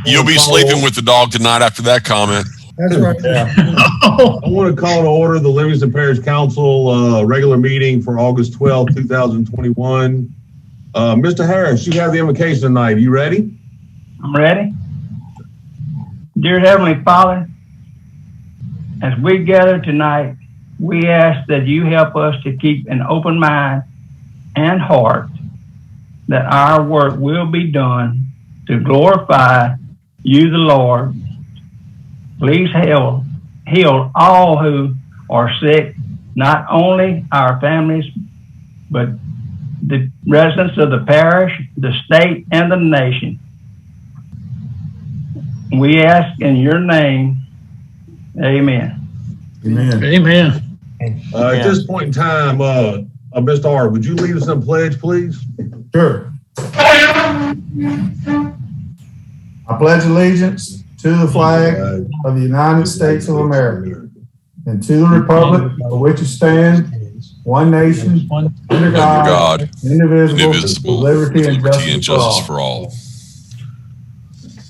You'll be sleeping with the dog tonight after that comment. That's right. Yeah. I want to call to order the Livingston Parish Council regular meeting for August 12, 2021. Mr. Harris, you have the invocation tonight. Are you ready? I'm ready. Dear Heavenly Father, as we gather tonight, we ask that you help us to keep an open mind and heart, that our work will be done to glorify you, the Lord. Please heal all who are sick, not only our families, but the residents of the parish, the state, and the nation. We ask in your name, amen. Amen. Amen. At this point in time, Mr. R, would you lead us in pledge, please? Sure. I pledge allegiance to the flag of the United States of America and to the republic for which it stands, one nation, under God, indivisible, with liberty and justice for all.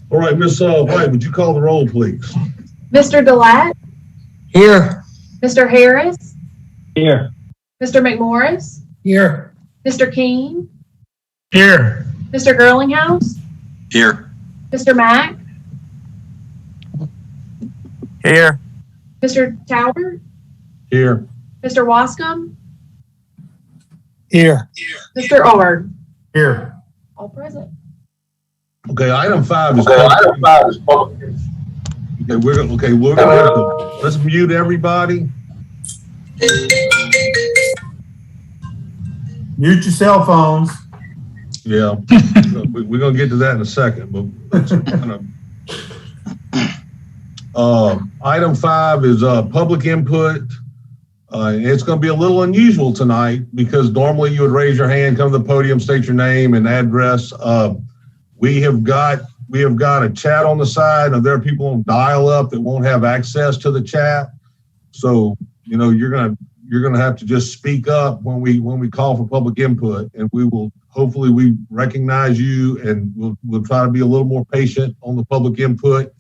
All right, Ms. White, would you call the roll, please? Mr. Delatte? Here. Mr. Harris? Here. Mr. McMorris? Here. Mr. King? Here. Mr. Girlinghouse? Here. Mr. Mack? Here. Mr. Talbert? Here. Mr. Wascom? Here. Mr. Ard? Here. All present. Okay, item 5 is public. Okay, we're gonna have to, let's mute everybody. Mute your cell phones. Yeah, we're gonna get to that in a second, but item 5 is public input. It's going to be a little unusual tonight because normally you would raise your hand, come to the podium, state your name and address. We have got a chat on the side, and there are people on dial-up that won't have access to the chat. So you're gonna have to just speak up when we call for public input, and hopefully we recognize you, and we'll try to be a little more patient on the public input.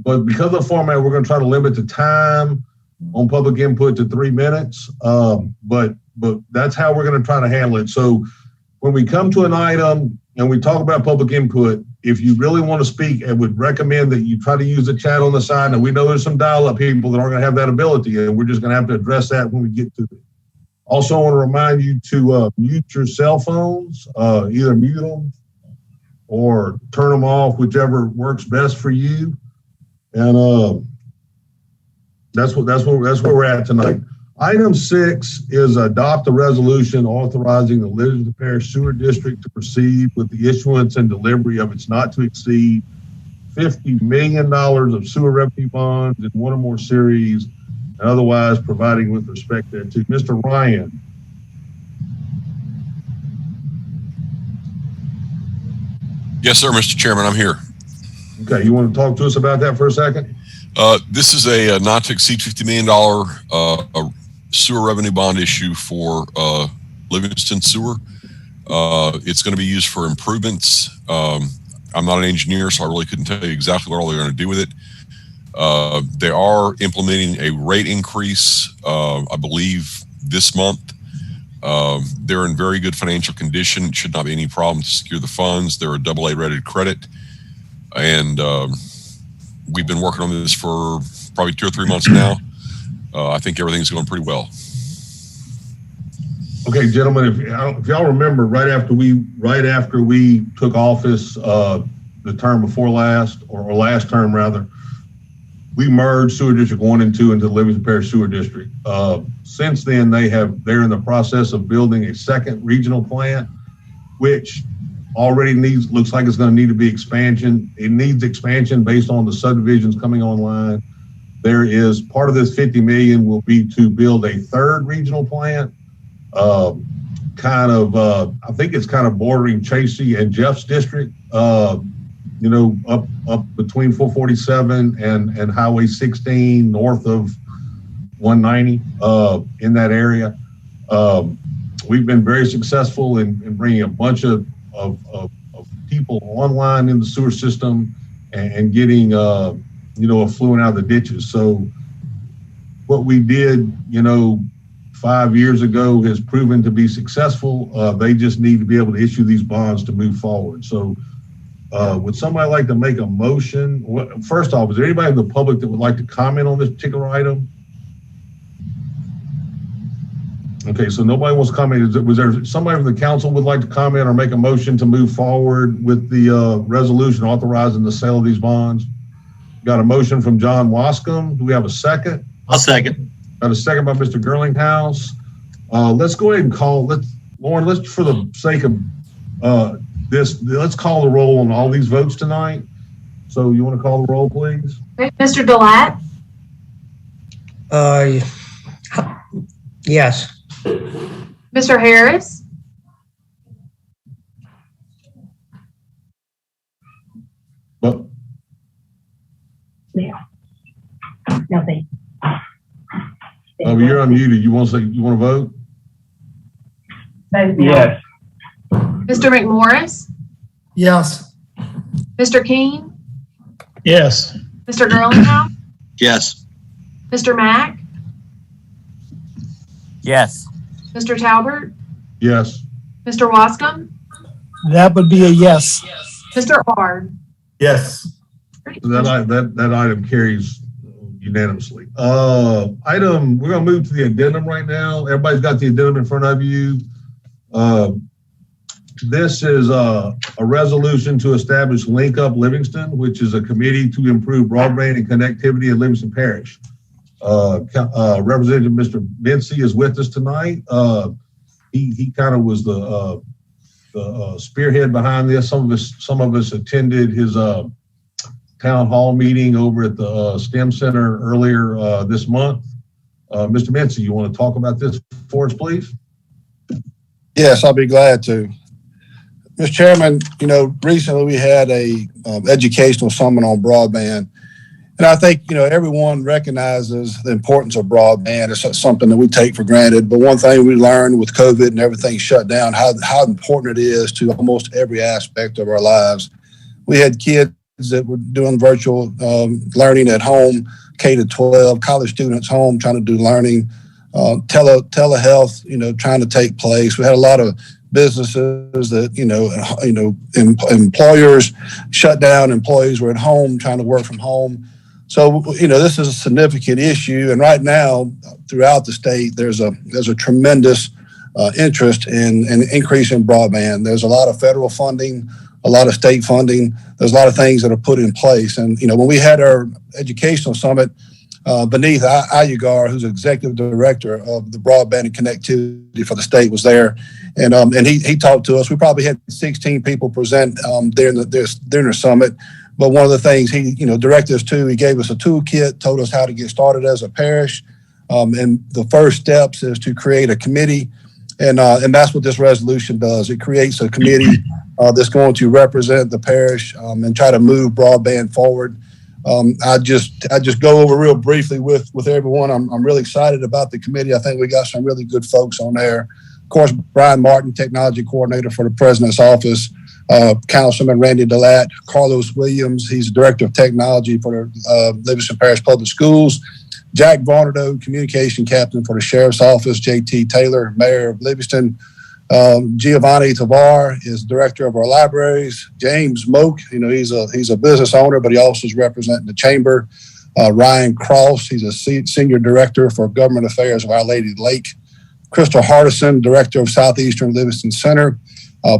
But because of the format, we're going to try to limit the time on public input to 3 minutes. But that's how we're going to try to handle it. So when we come to an item and we talk about public input, if you really want to speak, I would recommend that you try to use the chat on the side. And we know there's some dial-up people that aren't going to have that ability, and we're just going to have to address that when we get to it. Also, I want to remind you to mute your cell phones, either mute them or turn them off, whichever works best for you. And that's where we're at tonight. Item 6 is adopt a resolution authorizing the Livingston Parish Sewer District to proceed with the issuance and delivery of its not to exceed $50 million of sewer revenue bonds in one or more series, and otherwise providing with respect thereto. Mr. Ryan. Yes, sir, Mr. Chairman, I'm here. Okay, you want to talk to us about that for a second? This is a not to exceed $50 million sewer revenue bond issue for Livingston Sewer. It's going to be used for improvements. I'm not an engineer, so I really couldn't tell you exactly what all they're going to do with it. They are implementing a rate increase, I believe, this month. They're in very good financial condition. It should not be any problem to secure the funds. They're a AA rated credit. And we've been working on this for probably 2 or 3 months now. I think everything's going pretty well. Okay, gentlemen, if y'all remember, right after we took office, the term before last, or last term rather, we merged Sewer District 1 and 2 into the Livingston Parish Sewer District. Since then, they're in the process of building a second regional plant, which already looks like it's going to need to be expansion. It needs expansion based on the subdivisions coming online. There is part of this 50 million will be to build a third regional plant. I think it's kind of bordering Chasey and Jeff's district, up between 447 and Highway 16 north of 190 in that area. We've been very successful in bringing a bunch of people online in the sewer system and getting, affluent out of the ditches. So what we did, 5 years ago has proven to be successful. They just need to be able to issue these bonds to move forward. So would somebody like to make a motion? First off, is there anybody in the public that would like to comment on this particular item? Okay, so nobody wants to comment. Was there somebody from the council would like to comment or make a motion to move forward with the resolution authorizing the sale of these bonds? Got a motion from John Wascom. Do we have a second? I'll second. Got a second by Mr. Girlinghouse. Let's go ahead and Lauren, let's, for the sake of this, let's call the roll on all these votes tonight. So you want to call the roll, please? Okay, Mr. Delat, Yes. Mr. Harris, But Nothing. you're unmuted. You want to vote? Yes. Mr. McMorris, Yes. Mr. King, Yes. Mr. Girlinghouse, Yes. Mr. Mack, Yes. Mr. Talbert, Yes. Mr. Wascom, That would be a yes. Mr. Ard. Yes. So that item carries unanimously. We're going to move to the addendum right now. Everybody's got the addendum in front of you. This is a resolution to establish Link Up Livingston, which is a committee to improve broadband and connectivity in Livingston Parish. Representative Mr. Mincy is with us tonight. He kind of was the spearhead behind this. Some of us attended his town hall meeting over at the STEM Center earlier this month. Mr. Mincy, you want to talk about this for us, please? Yes, I'll be glad to. Mr. Chairman, recently we had a educational summit on broadband. And I think, everyone recognizes the importance of broadband. It's something that we take for granted. But one thing we learned with COVID and everything shut down, how important it is to almost every aspect of our lives. We had kids that were doing virtual learning at home, K to 12, college students home trying to do learning, telehealth, trying to take place. We had a lot of businesses that, employers shut down, employees were at home trying to work from home. So, this is a significant issue. And right now, throughout the state, there's a tremendous interest in increase in broadband. There's a lot of federal funding, a lot of state funding. There's a lot of things that are put in place. And, when we had our educational summit, Beneath Ayugar, who's executive director of the broadband and connectivity for the state, was there. And he talked to us. We probably had 16 people present during the summit. But one of the things he, directed us to, he gave us a toolkit, told us how to get started as a parish. And the first steps is to create a committee. And that's what this resolution does. It creates a committee that's going to represent the parish and try to move broadband forward. I just go over real briefly with everyone. I'm really excited about the committee. I think we got some really good folks on there. Of course, Brian Martin, technology coordinator for the president's office. Councilman Randy Delat, Carlos Williams, he's director of technology for the Livingston Parish Public Schools. Jack Varnado, communication captain for the sheriff's office. J.T. Taylor, mayor of Livingston. Giovanni Tavar is director of our libraries. James Moak, he's a business owner, but he also is representing the chamber. Ryan Cross, he's a senior director for government affairs of Our Lady Lake. Crystal Hardison, director of Southeastern Livingston Center.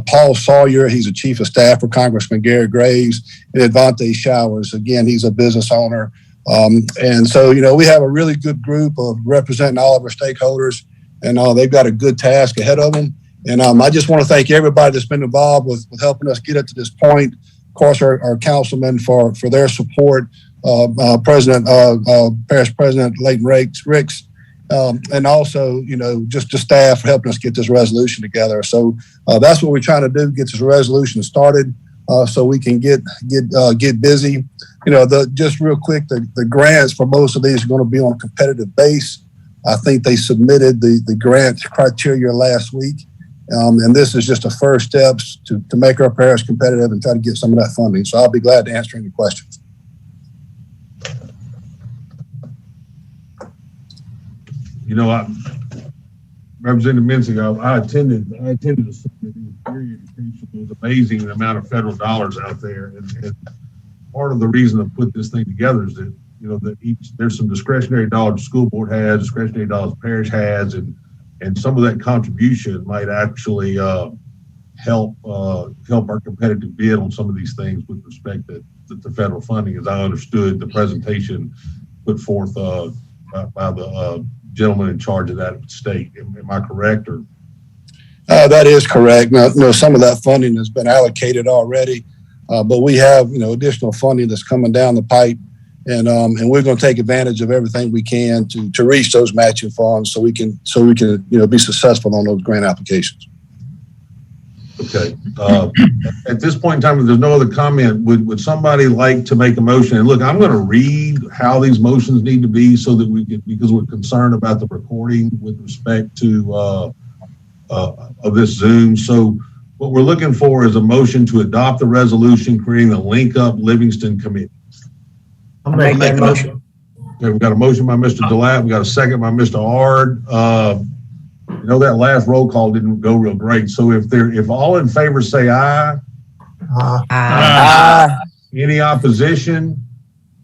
Paul Sawyer, he's a chief of staff for Congressman Gary Graves. And Advante Showers, again, he's a business owner. And so, we have a really good group of representing all of our stakeholders, and they've got a good task ahead of them. And I just want to thank everybody that's been involved with helping us get it to this point. Of course, our councilmen for their support, Parish President Leighton Ricks, and also, just the staff for helping us get this resolution together. So that's what we're trying to do, get this resolution started so we can get busy. Just real quick, the grants for most of these are going to be on a competitive base. I think they submitted the grant criteria last week. And this is just a first steps to make our parish competitive and try to get some of that funding. So I'll be glad to answer any questions. You know, Representative Menzinger, I attended a summit in superior education. It was amazing the amount of federal dollars out there. And part of the reason to put this thing together is that, you know, that there's some discretionary dollars the school board has, discretionary dollars the parish has, and some of that contribution might actually help our competitive bid on some of these things with respect to the federal funding, as I understood the presentation put forth by the gentleman in charge of that state. Am I correct? Or that is correct. Now, some of that funding has been allocated already, but we have additional funding that's coming down the pipe, and we're going to take advantage of everything we can to reach those matching funds so we can be successful on those grant applications. Okay. At this point in time, if there's no other comment, would somebody like to make a motion? And look, I'm going to read how these motions need to be so that we can, because we're concerned about the recording with respect to of this Zoom. So what we're looking for is a motion to adopt the resolution creating the Link Up Livingston Committee. I'll make that motion. Okay, we've got a motion by Mr. Delat. We got a second by Mr. Ard. That last roll call didn't go real great. So if all in favor say aye. Aye. Any opposition?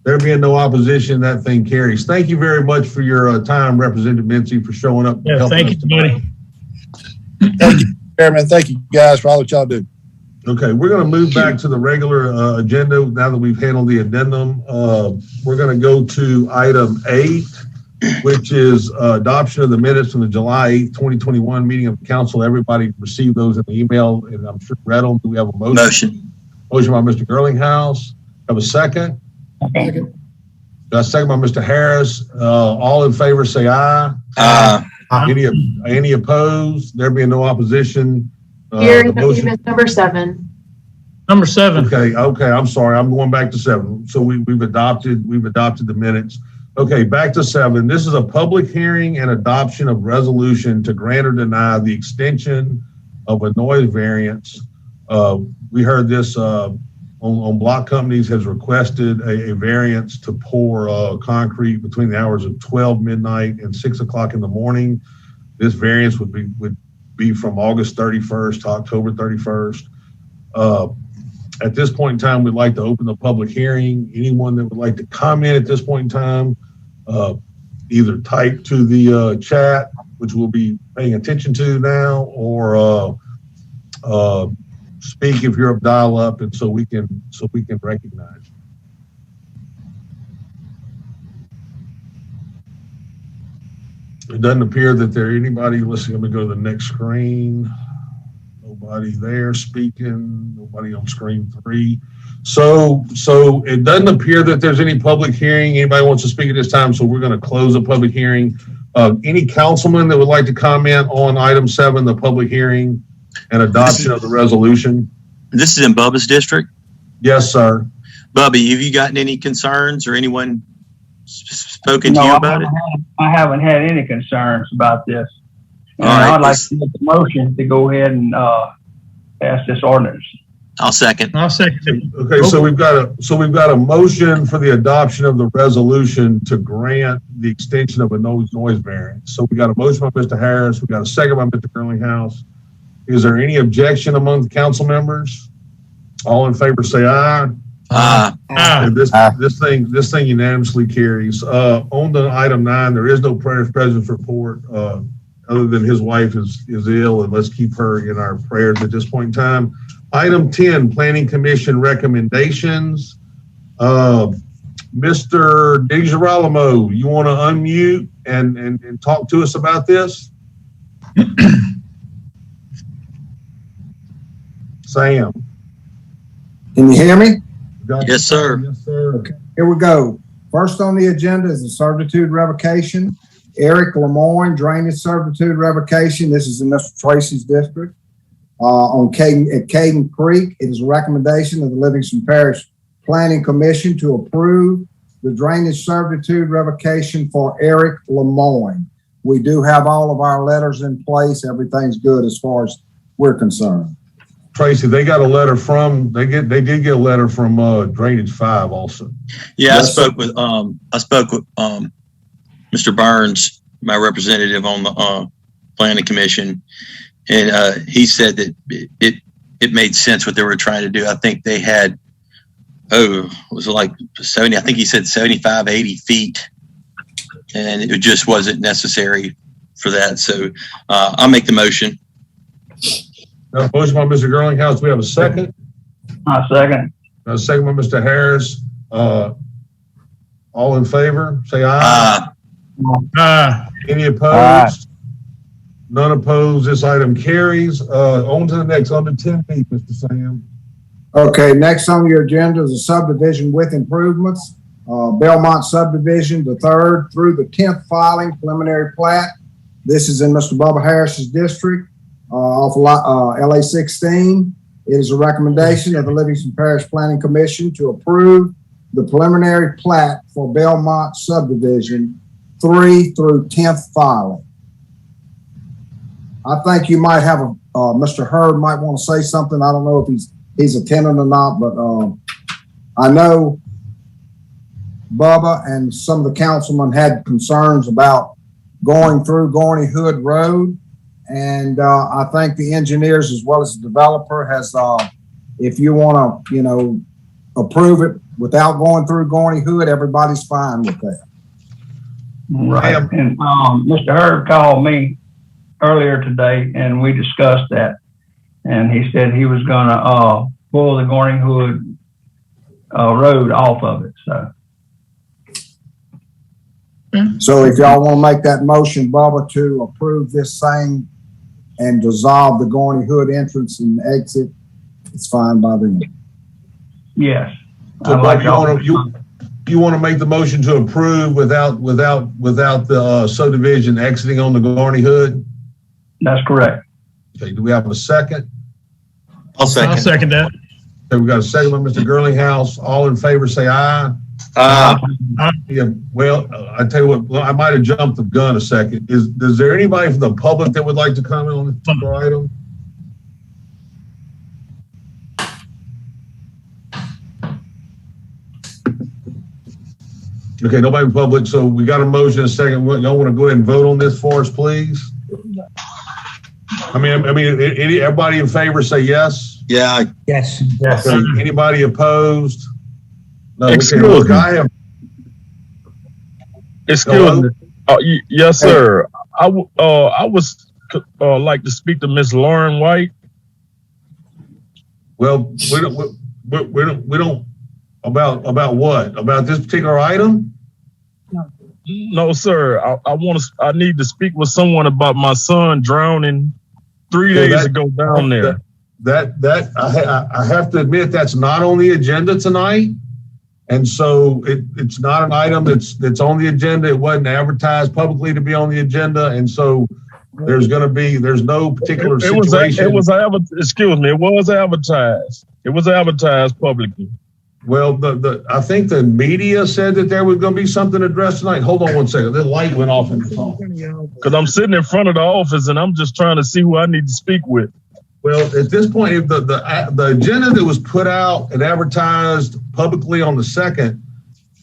There being no opposition, that thing carries. Thank you very much for your time, Representative Mincy, for showing up. Yeah, thank you, buddy. Thank you, Chairman. Thank you, guys, for all that y'all do. Okay, we're going to move back to the regular agenda now that we've handled the addendum. We're going to go to item 8, which is adoption of the minutes from the July 8th, 2021 meeting of the council. Everybody received those in the email, and I'm sure read them. Do we have a motion? Motion by Mr. Girlinghouse. Have a second? Second. Got a second by Mr. Harris. All in favor say aye. Any opposed? There being no opposition. Hearing that we missed number 7. Number 7. Okay. I'm sorry. I'm going back to 7. So we've adopted the minutes. Okay, back to 7. This is a public hearing and adoption of resolution to grant or deny the extension of a noise variance. We heard this on Block Companies has requested a variance to pour concrete between the hours of 12 midnight and 6 o'clock in the morning. This variance would be from August 31st to October 31st. At this point in time, we'd like to open the public hearing. Anyone that would like to comment at this point in time, either type to the chat, which we'll be paying attention to now, or speak if you're up dial up, and so we can recognize you. It doesn't appear that there anybody. Let's see, let me go to the next screen. Nobody there speaking. Nobody on screen 3. So it doesn't appear that there's any public hearing. Anybody wants to speak at this time? So we're going to close the public hearing. Any councilman that would like to comment on item 7, the public hearing and adoption of the resolution? This is in Bubba's district? Yes, sir. Bubby, have you gotten any concerns or anyone spoken to you about it? I haven't had any concerns about this. And All right, I'd like to make a motion to go ahead and pass this ordinance. I'll second. Okay, so we've got a motion for the adoption of the resolution to grant the extension of a noise variance. So we got a motion by Mr. Harris. We got a second by Mr. Girlinghouse. Is there any objection among the council members? All in favor say aye. And this thing unanimously carries. On the item 9, there is no president's report other than his wife is ill, and let's keep her in our prayers at this point in time. Item 10, Planning Commission recommendations. Mr. DeGirolamo, you want to unmute and talk to us about this? Sam. Can you hear me? Yes, sir. Yes, sir. Okay, here we go. First on the agenda is the servitude revocation. Eric Lemoyne, drainage servitude revocation. This is in Mr. Tracy's district. At Caden Creek, it is a recommendation of the Livingston Parish Planning Commission to approve the drainage servitude revocation for Eric Lemoyne. We do have all of our letters in place. Everything's good as far as we're concerned. Tracy, they got a letter from, they did get a letter from Drainage 5 also. Yeah, Yes, I spoke with Mr. Burns, my representative on the planning commission, and he said that it made sense what they were trying to do. I think they had, was it like 70? I think he said 75, 80 feet, and it just wasn't necessary for that. So I'll make the motion. Motion by Mr. Girlinghouse. We have a second. Second. A second by Mr. Harris. All in favor, say aye. Any opposed? None opposed. This item carries. On to the next, on to 10B, Mr. Sam. Okay, next on your agenda is a subdivision with improvements. Belmont subdivision, the 3rd through the 10th filing preliminary plat. This is in Mr. Bubba Harris's district, off LA 16. It is a recommendation of the Livingston Parish Planning Commission to approve the preliminary plat for Belmont subdivision 3 through 10th filing. I think you might have Mr. Hurd might want to say something. I don't know if he's attending or not, but I know Bubba and some of the councilmen had concerns about going through Gorney Hood Road. And I think the engineers as well as the developer has, if you want to, approve it without going through Gorney Hood, everybody's fine with that. Right. And Mr. Hurd called me earlier today and we discussed that. And he said he was going to pull the Gorney Hood road off of it. So if y'all want to make that motion, Bubba, to approve this same and dissolve the Gorney Hood entrance and exit, it's fine by them. Yes. So Bob, you want to make the motion to approve without the subdivision exiting on the Gorney Hood? That's correct. Okay, do we have a second? I'll second. I'll second that. Okay, we got a second by Mr. Girlinghouse. All in favor, say aye. Yeah, well, I tell you what, I might have jumped the gun a second. Is there anybody from the public that would like to comment on this particular item? Okay, nobody in public, so we got a motion, a second. Y'all want to go ahead and vote on this for us, please? I mean, everybody in favor say yes? Yeah. Yes. Okay, anybody opposed? No, Excuse okay, look, me. I have. Excuse me. Yes, sir. I was like to speak to Miss Lauren White. Well, we don't about what? About this particular item? No, sir. I need to speak with someone about my son drowning 3 days ago down there. I have to admit that's not on the agenda tonight. And so it's not an item that's on the agenda. It wasn't advertised publicly to be on the agenda. And so there's no particular situation. It was advertised. It was advertised publicly. Well, I think the media said that there was going to be something addressed tonight. Hold on one second. The light went off in the phone. Because I'm sitting in front of the office and I'm just trying to see who I need to speak with. Well, at this point, if the agenda that was put out and advertised publicly on the 2nd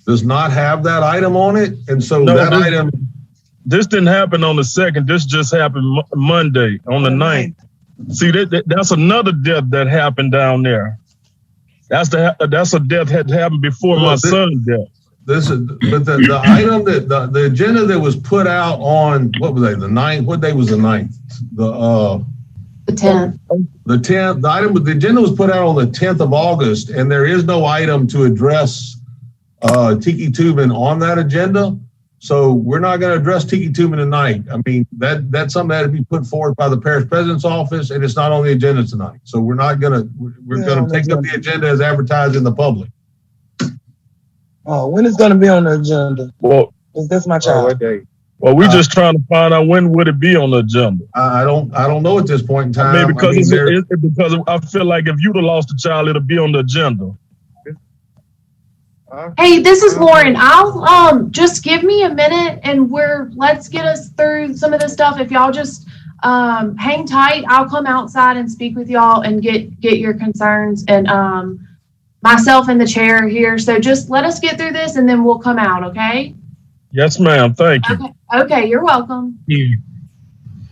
does not have that item on it, and so item. This didn't happen on the 2nd. This just happened Monday on the 9th. See, that's another death that happened down there. That's a death had happened before my son's death. The item that the agenda that was put out on what was the 9th? What day was the 9th? The 10th. The 10th. The agenda was put out on the 10th of August, and there is no item to address Tiki Tubing on that agenda. So we're not going to address Tiki Tubing tonight. I mean, that's something that had to be put forward by the parish president's office, and it's not on the agenda tonight. So we're not going to, we're going to take up the agenda as advertised in the public. Oh, when is going to be on the agenda? Well, is this my child? Well, we're just trying to find out when would it be on the agenda. I don't know at this point in time. I mean, because I feel like if you'd have lost a child, it'll be on the agenda. Hey, this is Lauren. I'll just give me a minute and let's get us through some of this stuff. If y'all just hang tight. I'll come outside and speak with y'all and get your concerns, and myself and the chair here. So just let us get through this and then we'll come out, okay? Yes, ma'am. Thank you. Okay, you're welcome.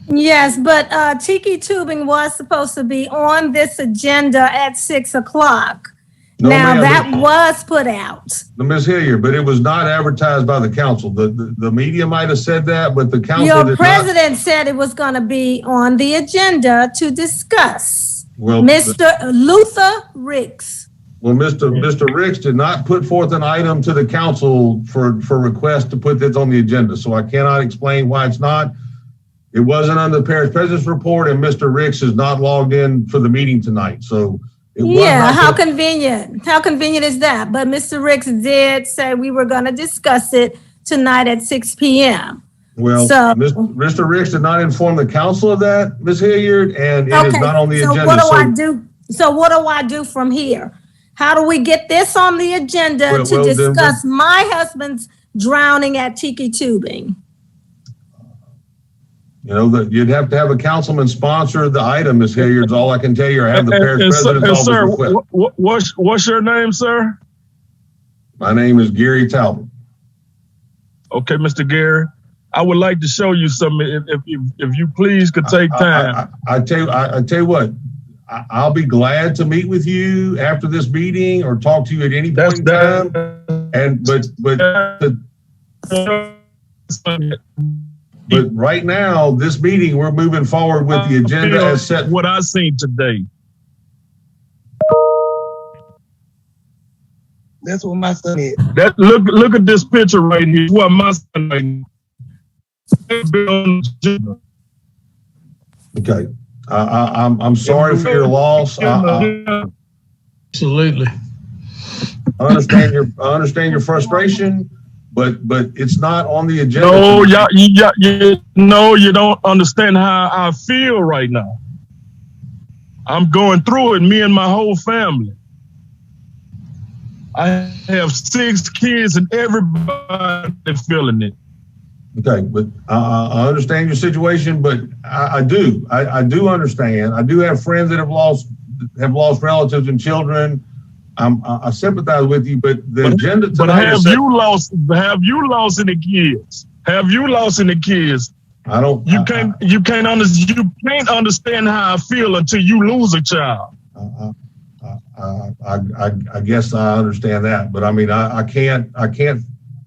Yes, but tiki tubing was supposed to be on this agenda at 6 o'clock. No, Now ma'am, that was put out. Ms. Hilliard, but it was not advertised by the council. The media might have said that, but the council Your did president said it was going to be on the agenda to discuss. Well, Mr. Luther Ricks. Well, Mr. Ricks did not put forth an item to the council for request to put this on the agenda. So I cannot explain why it's not. It wasn't on the parish president's report, and Mr. Ricks is not logged in for the meeting tonight. So it was not How convenient. How convenient is that? But Mr. Ricks did say we were going to discuss it tonight at 6 p.m. Well, so, Mr. Ricks did not inform the council of that, Ms. Hilliard, and it is not on the agenda. What do I do? So what do I do from here? How do we get this on the agenda to discuss my husband's drowning at tiki tubing? You know, that you'd have to have a councilman sponsor the item, Ms. Hilliard, is all I can tell you, or have the parish president's office request. What's your name, sir? My name is Gary Talbot. Okay, Mr. Gary, I would like to show you something. If you please could take time. I tell you what, I'll be glad to meet with you after this meeting or talk to you at any point in time. And but right now, this meeting, we're moving forward with the agenda as set. What I seen today. That's what my son is. Look at this picture right here. What my son is. Okay. I'm sorry for your loss. Absolutely. I understand your frustration, but it's not on the agenda. No, you don't understand how I feel right now. I'm going through it, me and my whole family. I have 6 kids and everybody feeling it. Okay, but I understand your situation, but I do understand. I do have friends that have lost relatives and children. I sympathize with you, but the agenda tonight. But have you lost any kids? Have you lost any kids? I don't. You can't understand how I feel until you lose a child. I guess I understand that, but I mean, I can't.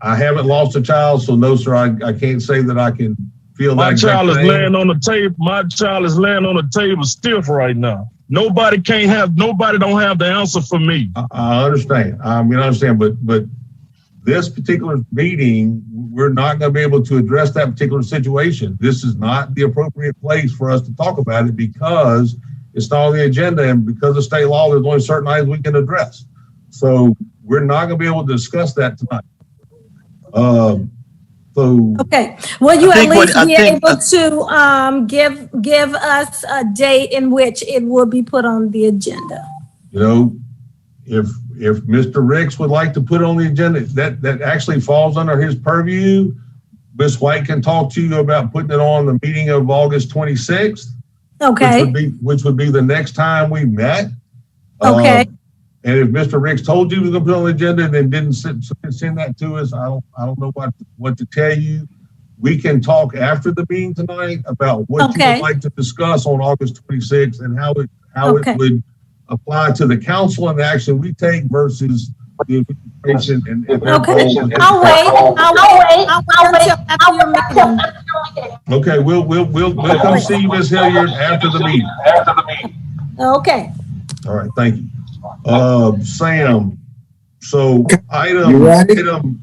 I haven't lost a child, so no, sir. I can't say that I can feel that. My child is laying on the table. My child is laying on the table stiff right now. Nobody don't have the answer for me. I understand. I understand, but this particular meeting, we're not going to be able to address that particular situation. This is not the appropriate place for us to talk about it because it's not on the agenda, and because of state law, there's only certain items we can address. So we're not going to be able to discuss that tonight. Okay. Will you at least be able to give us a date in which it will be put on the agenda? You know, if Mr. Ricks would like to put it on the agenda, that actually falls under his purview. Ms. White can talk to you about putting it on the meeting of August 26th. Okay. Which would be the next time we met. Okay. And if Mr. Ricks told you he was going to put it on the agenda and then didn't send that to us, I don't know what to tell you. We can talk after the meeting tonight about what you would like to discuss on August 26th and how it would apply to the council and the action we take versus the administration and their role. I'll wait until after your meeting. Okay, we'll come see you, Ms. Hilliard, after the meeting. Okay. All right, thank you. Sam, so item 10B.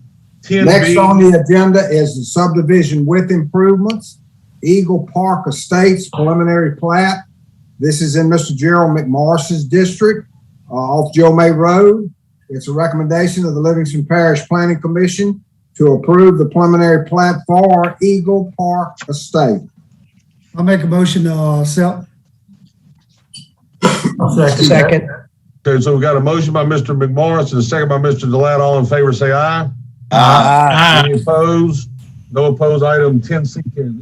Next on the agenda is the subdivision with improvements, Eagle Park Estates preliminary plat. This is in Mr. Gerald McMorris's district off Joe May Road. It's a recommendation of the Livingston Parish Planning Commission to approve the preliminary plat for Eagle Park Estate. I'll make a motion to sell. Second. Okay, so we got a motion by Mr. McMorris and a second by Mr. Delat. All in favor, say aye. Aye. Any opposed? No opposed. Item 10C carries.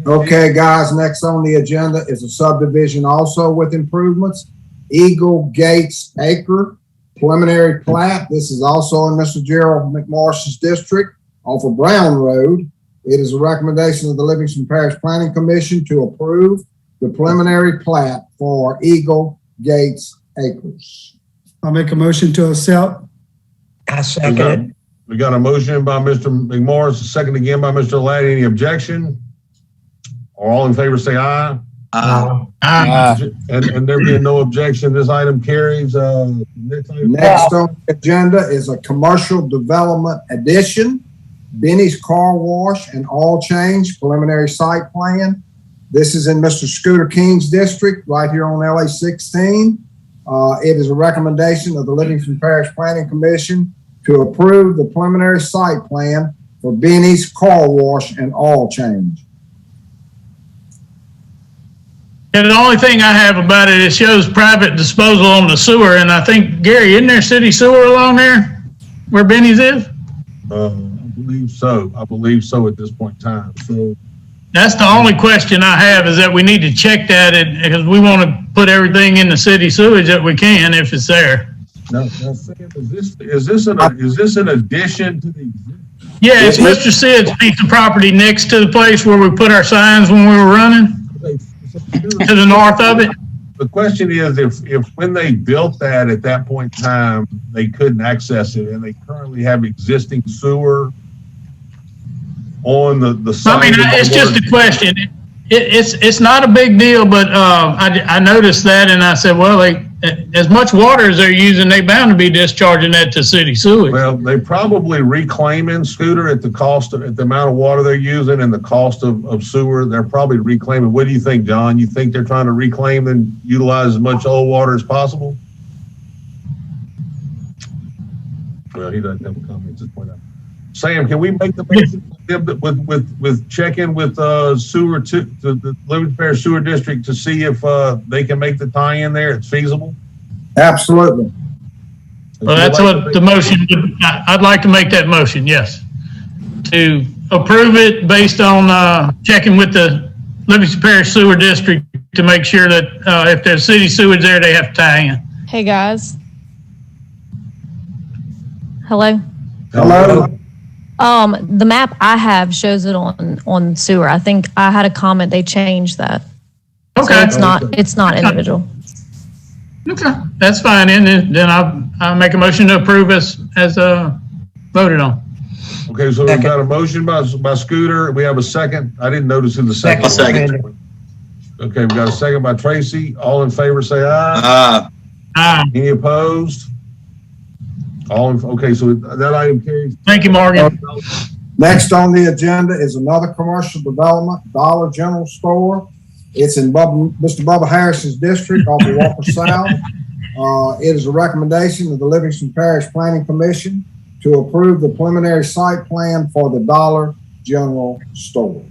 Okay, guys, next on the agenda is a subdivision also with improvements. Eagle Gates Acre preliminary plat. This is also in Mr. Gerald McMorris's district off of Brown Road. It is a recommendation of the Livingston Parish Planning Commission to approve the preliminary plat for Eagle Gates Acres. I'll make a motion to accept. I second it. We got a motion by Mr. McMorris, a second again by Mr. Ladd. Any objection? All in favor say aye. And there being no objection, this item carries. Next on the agenda is a commercial development addition, Benny's Car Wash and Oil Change preliminary site plan. This is in Mr. Scooter King's district right here on LA 16. It is a recommendation of the Livingston Parish Planning Commission to approve the preliminary site plan for Benny's Car Wash and Oil Change. And the only thing I have about it, it shows private disposal on the sewer, and I think, Gary, isn't there city sewer along there where Benny's is? I believe so. I believe so at this point in time. So that's the only question I have, is that we need to check that because we want to put everything in the city sewage that we can if it's there. Now Sam, is this an addition to the? Yeah, it's Mr. Sid's piece of property next to the place where we put our signs when we were running. To the north of it. The question is, if when they built that at that point in time, they couldn't access it, and they currently have existing sewer on the side. I mean, it's just a question. It's not a big deal, but I noticed that, and I said, well, as much water as they're using, they bound to be discharging that to city sewage. Well, they probably reclaiming, Scooter, at the cost of, at the amount of water they're using and the cost of sewer. They're probably reclaiming. What do you think, John? You think they're trying to reclaim and utilize as much old water as possible? Well, he doesn't have a comment at this point. Sam, can we make the with checking with sewer to the Livingston Parish Sewer District to see if they can make the tie-in there? It's feasible. Absolutely. Well, that's what the motion. I'd like to make that motion. Yes, to approve it based on checking with the Livingston Parish Sewer District to make sure that if there's city sewage there, they have to tie in. Hey guys. Hello. Hello. The map I have shows it on sewer. I think I had a comment, they changed that. Okay. So it's not individual. Okay, that's fine. And then I'll make a motion to approve as voted on. Okay, so we've got a motion by Scooter. We have a second. I didn't notice who the second was. Second. Okay, we got a second by Tracy. All in favor say aye. Aye. Any opposed? Okay, so that item carries. Thank you, Morgan. Next on the agenda is another commercial development, Dollar General Store. It's in Mr. Bubba Harris's district off of Walker South. It is a recommendation of the Livingston Parish Planning Commission to approve the preliminary site plan for the Dollar General Store.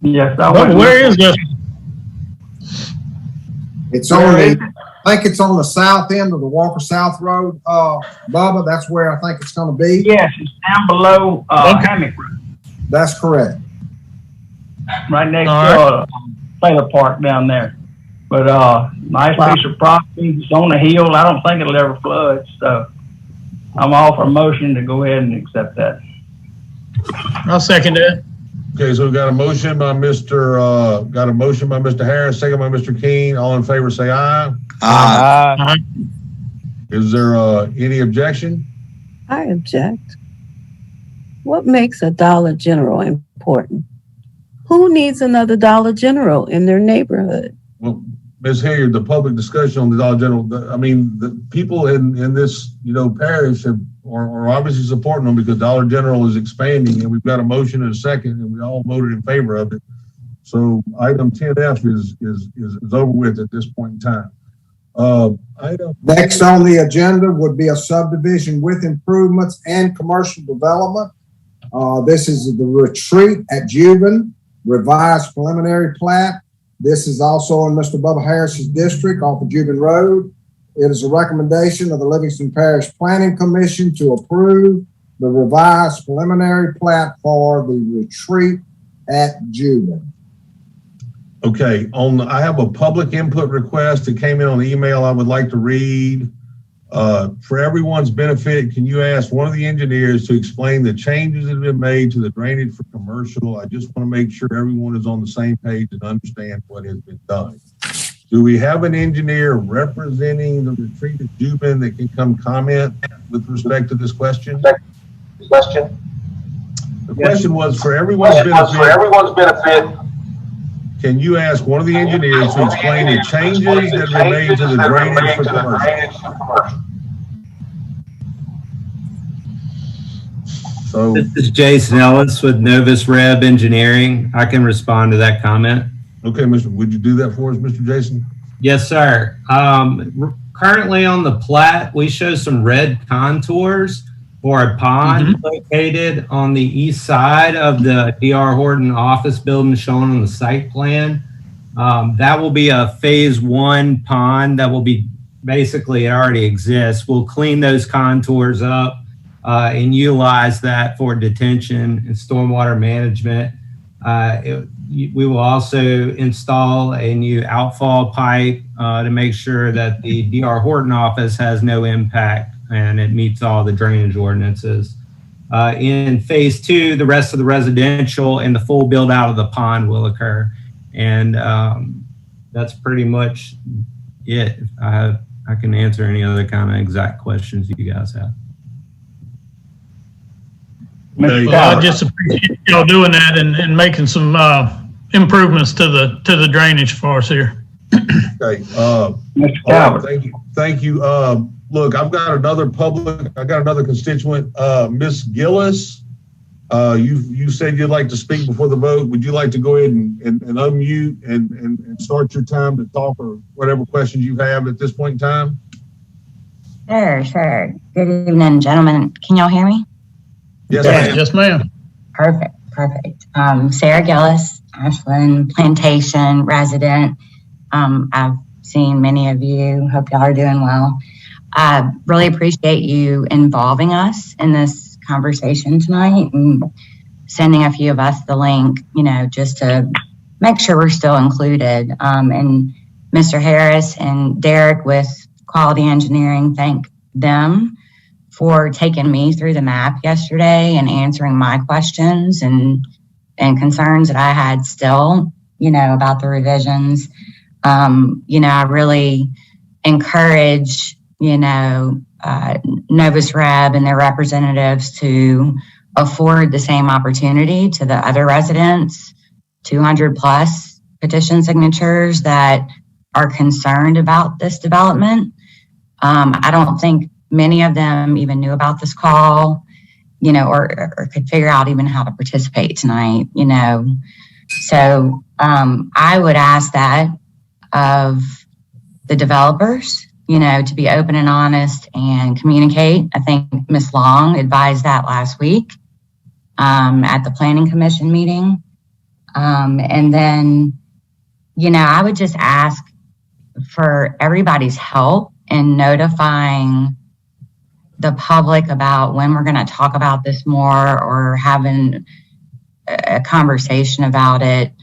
Yes, where is this? It's on I think it's on the south end of the Walker South Road, Bubba. That's where I think it's going to be. Yes, it's down below Hammock Road. That's correct. Right next to trailer park down there. But nice piece of property. It's on a hill. I don't think it'll ever flood. So I'm all for a motion to go ahead and accept that. I'll second that. Okay, so we've got a motion by Mr. Harris, second by Mr. King. All in favor say aye. Aye. Is there any objection? I object. What makes a Dollar General important? Who needs another Dollar General in their neighborhood? Well, Ms. Hilliard, the public discussion on the Dollar General, the people in this, parish are obviously supporting them because Dollar General is expanding, and we've got a motion and a second, and we all voted in favor of it. So item 10F is over with at this point in time. Next on the agenda would be a subdivision with improvements and commercial development. This is the Retreat at Juban, revised preliminary plat. This is also in Mr. Bubba Harris's district off of Juban Road. It is a recommendation of the Livingston Parish Planning Commission to approve the revised preliminary plat for the Retreat at Jubin. Okay, I have a public input request that came in on the email I would like to read. For everyone's benefit, can you ask one of the engineers to explain the changes that have been made to the drainage for commercial? I just want to make sure everyone is on the same page and understand what has been done. Do we have an engineer representing the retreat of Jubin that can come comment with respect to this question? The question was for everyone's benefit. Can you ask one of the engineers to explain the changes that have been made to the drainage for commercial? So this is Jason Ellis with Novus Reb Engineering. I can respond to that comment. Okay, would you do that for us, Mr. Jason? Yes, sir. Currently on the plat, we show some red contours for a pond located on the east side of the DR Horton office building shown on the site plan. That will be a phase 1 pond that will be basically, it already exists. We'll clean those contours up and utilize that for detention and stormwater management. We will also install a new outfall pipe to make sure that the DR Horton office has no impact and it meets all the drainage ordinances. In phase 2, the rest of the residential and the full build out of the pond will occur. And that's pretty much it. I can answer any other kind of exact questions you guys have. Well, I just appreciate y'all doing that and making some improvements to the drainage for us here. Okay. Thank you. Look, I got another constituent, Miss Gillis. You said you'd like to speak before the vote. Would you like to go ahead and unmute and start your time to talk or whatever questions you have at this point in time? Sure. Good evening, gentlemen. Can y'all hear me? Yes, ma'am. Yes, ma'am. Perfect. Sarah Gillis, Ashland Plantation resident. I've seen many of you. Hope y'all are doing well. I really appreciate you involving us in this conversation tonight and sending a few of us the link, just to make sure we're still included. And Mr. Harris and Derek with Quality Engineering, thank them for taking me through the map yesterday and answering my questions and concerns that I had still, about the revisions. I really encourage, Novus Reb and their representatives to afford the same opportunity to the other residents, 200 plus petition signatures that are concerned about this development. I don't think many of them even knew about this call, or could figure out even how to participate tonight, So I would ask that of the developers, to be open and honest and communicate. I think Ms. Long advised that last week at the Planning Commission meeting. And then, I would just ask for everybody's help in notifying the public about when we're going to talk about this more or having a conversation about it.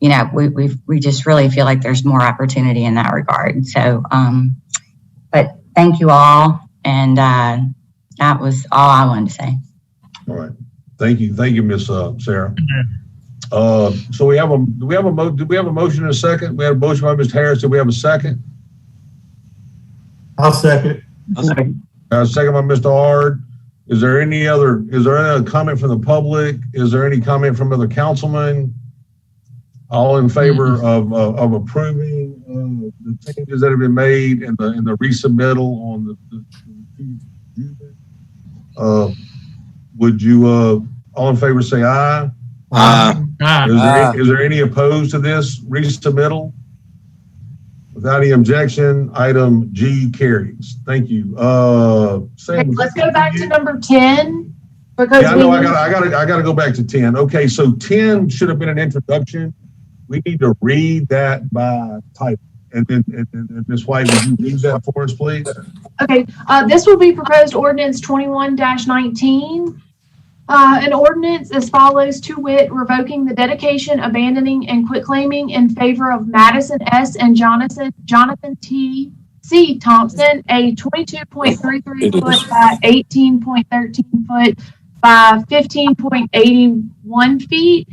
We just really feel like there's more opportunity in that regard. So, but thank you all. And that was all I wanted to say. All right. Thank you. Thank you, Miss Sarah. So do we have a motion in a second? We have a motion by Mr. Harris. Do we have a second? I'll second. Second by Mr. Ard. Is there any other comment from the public? Is there any comment from other councilmen? All in favor of approving the changes that have been made in the resubmittal on the would you all in favor say aye? Aye. Is there any opposed to this resubmittal? Without any objection, item G carries. Thank you. Sam, let's go back to number 10 because I gotta go back to 10. Okay, so 10 should have been an introduction. We need to read that by title. And then Ms. White, would you read that for us, please? Okay, this will be proposed ordinance 21-19. An ordinance as follows, to wit, revoking the dedication, abandoning, and quitclaiming in favor of Madison S. and Jonathan T. C. Thompson, a 22.33 foot by 18.13 foot by 15.81 feet,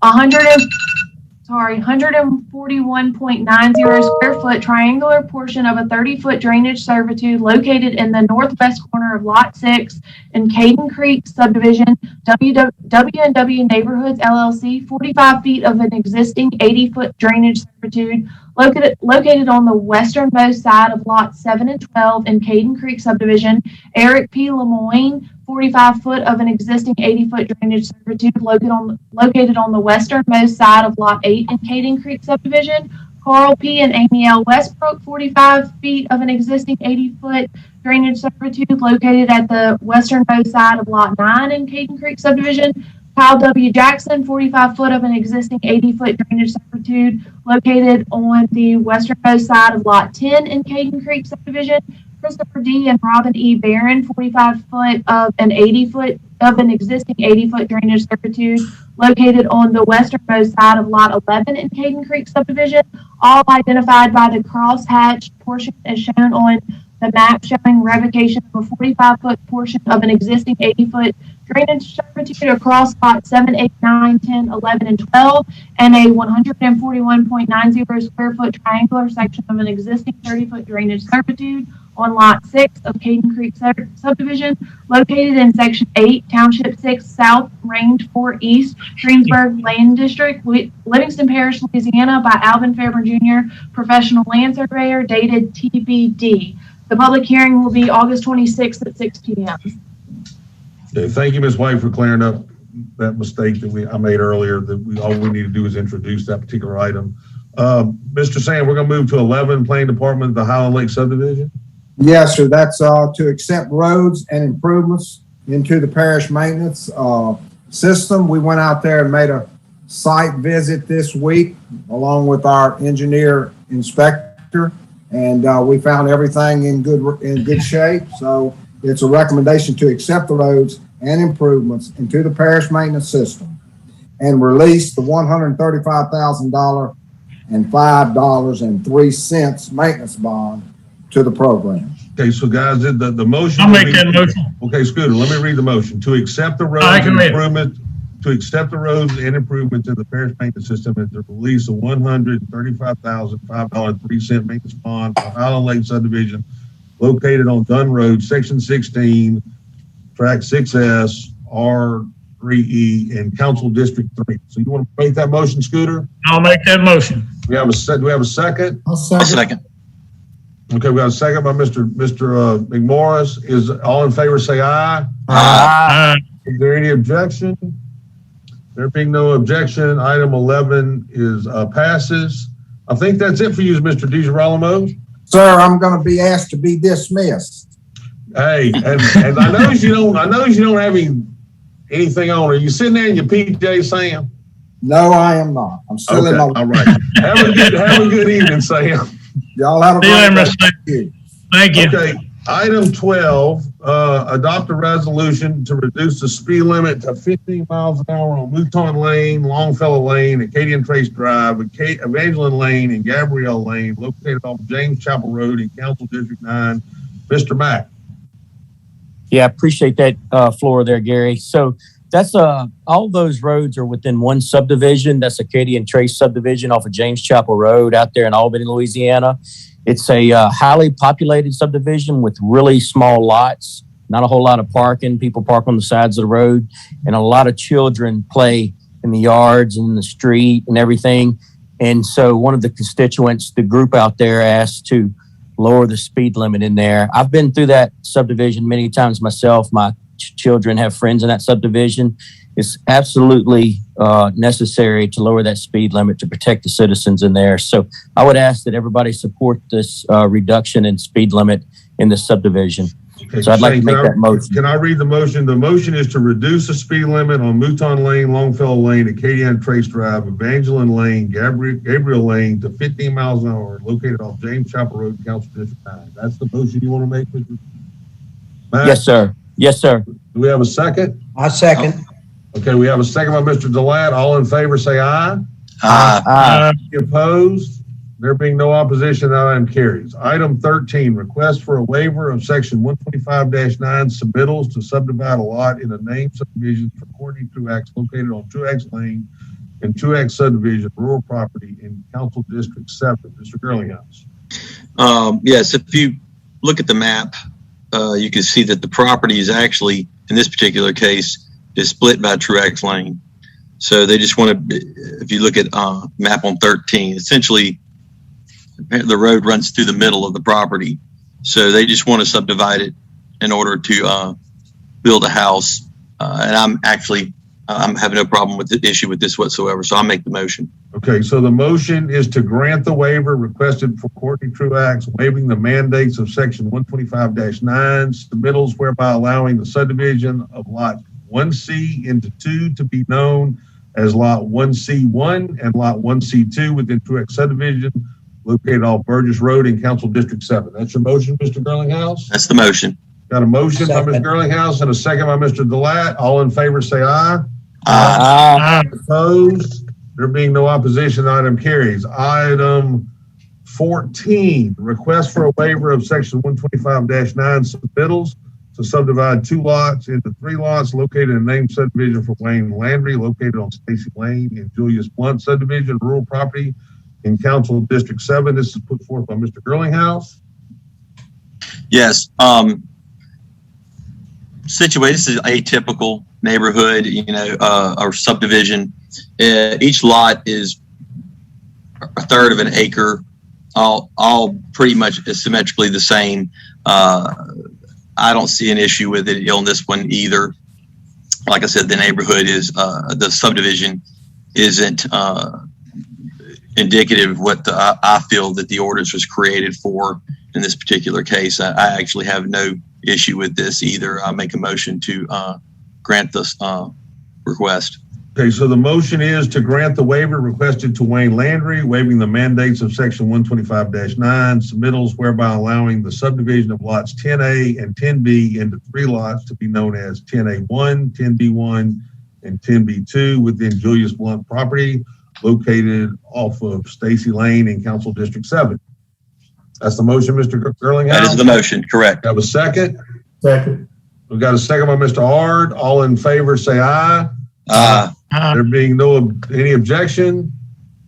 141.90 square foot triangular portion of a 30-foot drainage servitude located in the northwest corner of Lot 6 in Caden Creek subdivision, W&W Neighborhoods LLC, 45 feet of an existing 80-foot drainage servitude located on the westernmost side of Lots 7 and 12 in Caden Creek subdivision. Eric P. Lemoyne, 45 foot of an existing 80-foot drainage servitude located on the westernmost side of Lot 8 in Caden Creek subdivision. Carl P. and Amy L. Westbrook, 45 feet of an existing 80-foot drainage servitude located at the westernmost side of Lot 9 in Caden Creek subdivision. Kyle W. Jackson, 45 foot of an existing 80-foot drainage servitude located on the westernmost side of Lot 10 in Caden Creek subdivision. Christopher D. and Robin E. Barron, 45 foot of an existing 80-foot drainage servitude located on the westernmost side of Lot 11 in Caden Creek subdivision, all identified by the crosshatched portion as shown on the map showing revocation of a 45-foot portion of an existing 80-foot drainage servitude across Lot 7, 8, 9, 10, 11, and 12, and a 141.90 square foot triangular section of an existing 30-foot drainage servitude on Lot 6 of Caden Creek subdivision, located in Section 8, Township 6 South, Range 4 East, Greensburg Land District, Livingston Parish, Louisiana, by Alvin Fairburn Jr., professional land surveyor, dated TBD. The public hearing will be August 26th at 6 p.m. Okay, thank you, Ms. White, for clearing up that mistake that I made earlier, that all we need to do is introduce that particular item. Mr. Sam, we're going to move to 11, Planning Department, the Highland Lake subdivision. Yes, sir. That's to accept roads and improvements into the parish maintenance system. We went out there and made a site visit this week along with our engineer inspector, and we found everything in good shape. So it's a recommendation to accept the roads and improvements into the parish maintenance system and release the $135,000 and $5.03 maintenance bond to the program. Okay, so guys, the motion. I'll make that motion. Okay, Scooter, let me read the motion. To accept the roads and improvement, to accept the roads and improvements in the parish maintenance system and to release a $135,005.03 maintenance bond for Highland Lake subdivision located on Dunn Road, Section 16, Track 6S, R3E, and Council District 3. So you want to make that motion, Scooter? I'll make that motion. Do we have a second? I'll second. Okay, we got a second by Mr. McMorris. Is all in favor, say aye. Aye. Is there any objection? There being no objection, item 11 is passes. I think that's it for you, Mr. DiGirolamo. Sir, I'm going to be asked to be dismissed. Hey, and I notice you don't have anything on. Are you sitting there in your PJ, Sam? No, I am not. I'm still in my. All right. Have a good evening, Sam. Y'all have a great day. Thank you. Okay, item 12, adopt a resolution to reduce the speed limit to 15 miles an hour on Mouton Lane, Longfellow Lane, Acadian Trace Drive, Evangeline Lane, and Gabrielle Lane, located off James Chapel Road in Council District 9. Mr. Mack. Yeah, I appreciate that floor there, Gary. So that's all those roads are within one subdivision. That's Acadian Trace subdivision off of James Chapel Road out there in Albany, Louisiana. It's a highly populated subdivision with really small lots, not a whole lot of parking. People park on the sides of the road, and a lot of children play in the yards and in the street and everything. And so one of the constituents, the group out there, asked to lower the speed limit in there. I've been through that subdivision many times myself. My children have friends in that subdivision. It's absolutely necessary to lower that speed limit to protect the citizens in there. So I would ask that everybody support this reduction in speed limit in the subdivision. Okay, so I'd like to make that motion. Can I read the motion? The motion is to reduce the speed limit on Mouton Lane, Longfellow Lane, Acadian Trace Drive, Evangeline Lane, Gabriel Lane to 15 miles an hour, located off James Chapel Road, Council District 9. That's the motion you want to make, Mr. Matt? Yes, sir. Yes, sir. Do we have a second? I second. Okay, we have a second by Mr. Delat. All in favor, say aye. Aye. Any opposed? There being no opposition, that item carries. Item 13, request for a waiver of section 125-9 submittals to subdivide a lot in a named subdivision for Courtney Truax located on Truax Lane and Truax subdivision, rural property in Council District 7. Mr. Girlinghouse. Yes, if you look at the map, you can see that the property is actually, in this particular case, is split by Truax Lane. So they just want to, if you look at map on 13, essentially the road runs through the middle of the property. So they just want to subdivide it in order to build a house. And I'm having no problem with the issue with this whatsoever. So I'll make the motion. Okay, so the motion is to grant the waiver requested for Courtney Truax, waiving the mandates of section 125-9 submittals, whereby allowing the subdivision of lot 1C into 2 to be known as lot 1C1 and lot 1C2 within Truax subdivision located off Burgess Road in Council District 7. That's your motion, Mr. Girlinghouse? That's the motion. Got a motion by Ms. Girlinghouse and a second by Mr. Delat. All in favor, say aye. Aye. Opposed? There being no opposition, the item carries. Item 14, request for a waiver of section 125-9 submittals to subdivide 2 lots into 3 lots located in named subdivision for Wayne Landry, located on Stacy Lane in Julius Blunt subdivision, rural property in Council District 7. This is put forth by Mr. Girlinghouse. Yes. This is a typical neighborhood, or subdivision. Each lot is a third of an acre, all pretty much symmetrically the same. I don't see an issue with it on this one either. Like I said, the neighborhood is, the subdivision isn't indicative of what I feel that the ordinance was created for in this particular case. I actually have no issue with this either. I make a motion to grant this request. Okay, so the motion is to grant the waiver requested to Wayne Landry, waiving the mandates of section 125-9 submittals, whereby allowing the subdivision of lots 10A and 10B into 3 lots to be known as 10A1, 10B1, and 10B2 within Julius Blunt property located off of Stacy Lane in Council District 7. That's the motion, Mr. Girlinghouse? That is the motion, correct. Have a second? Second. We've got a second by Mr. Ard. All in favor, say aye. Aye. There being any objection,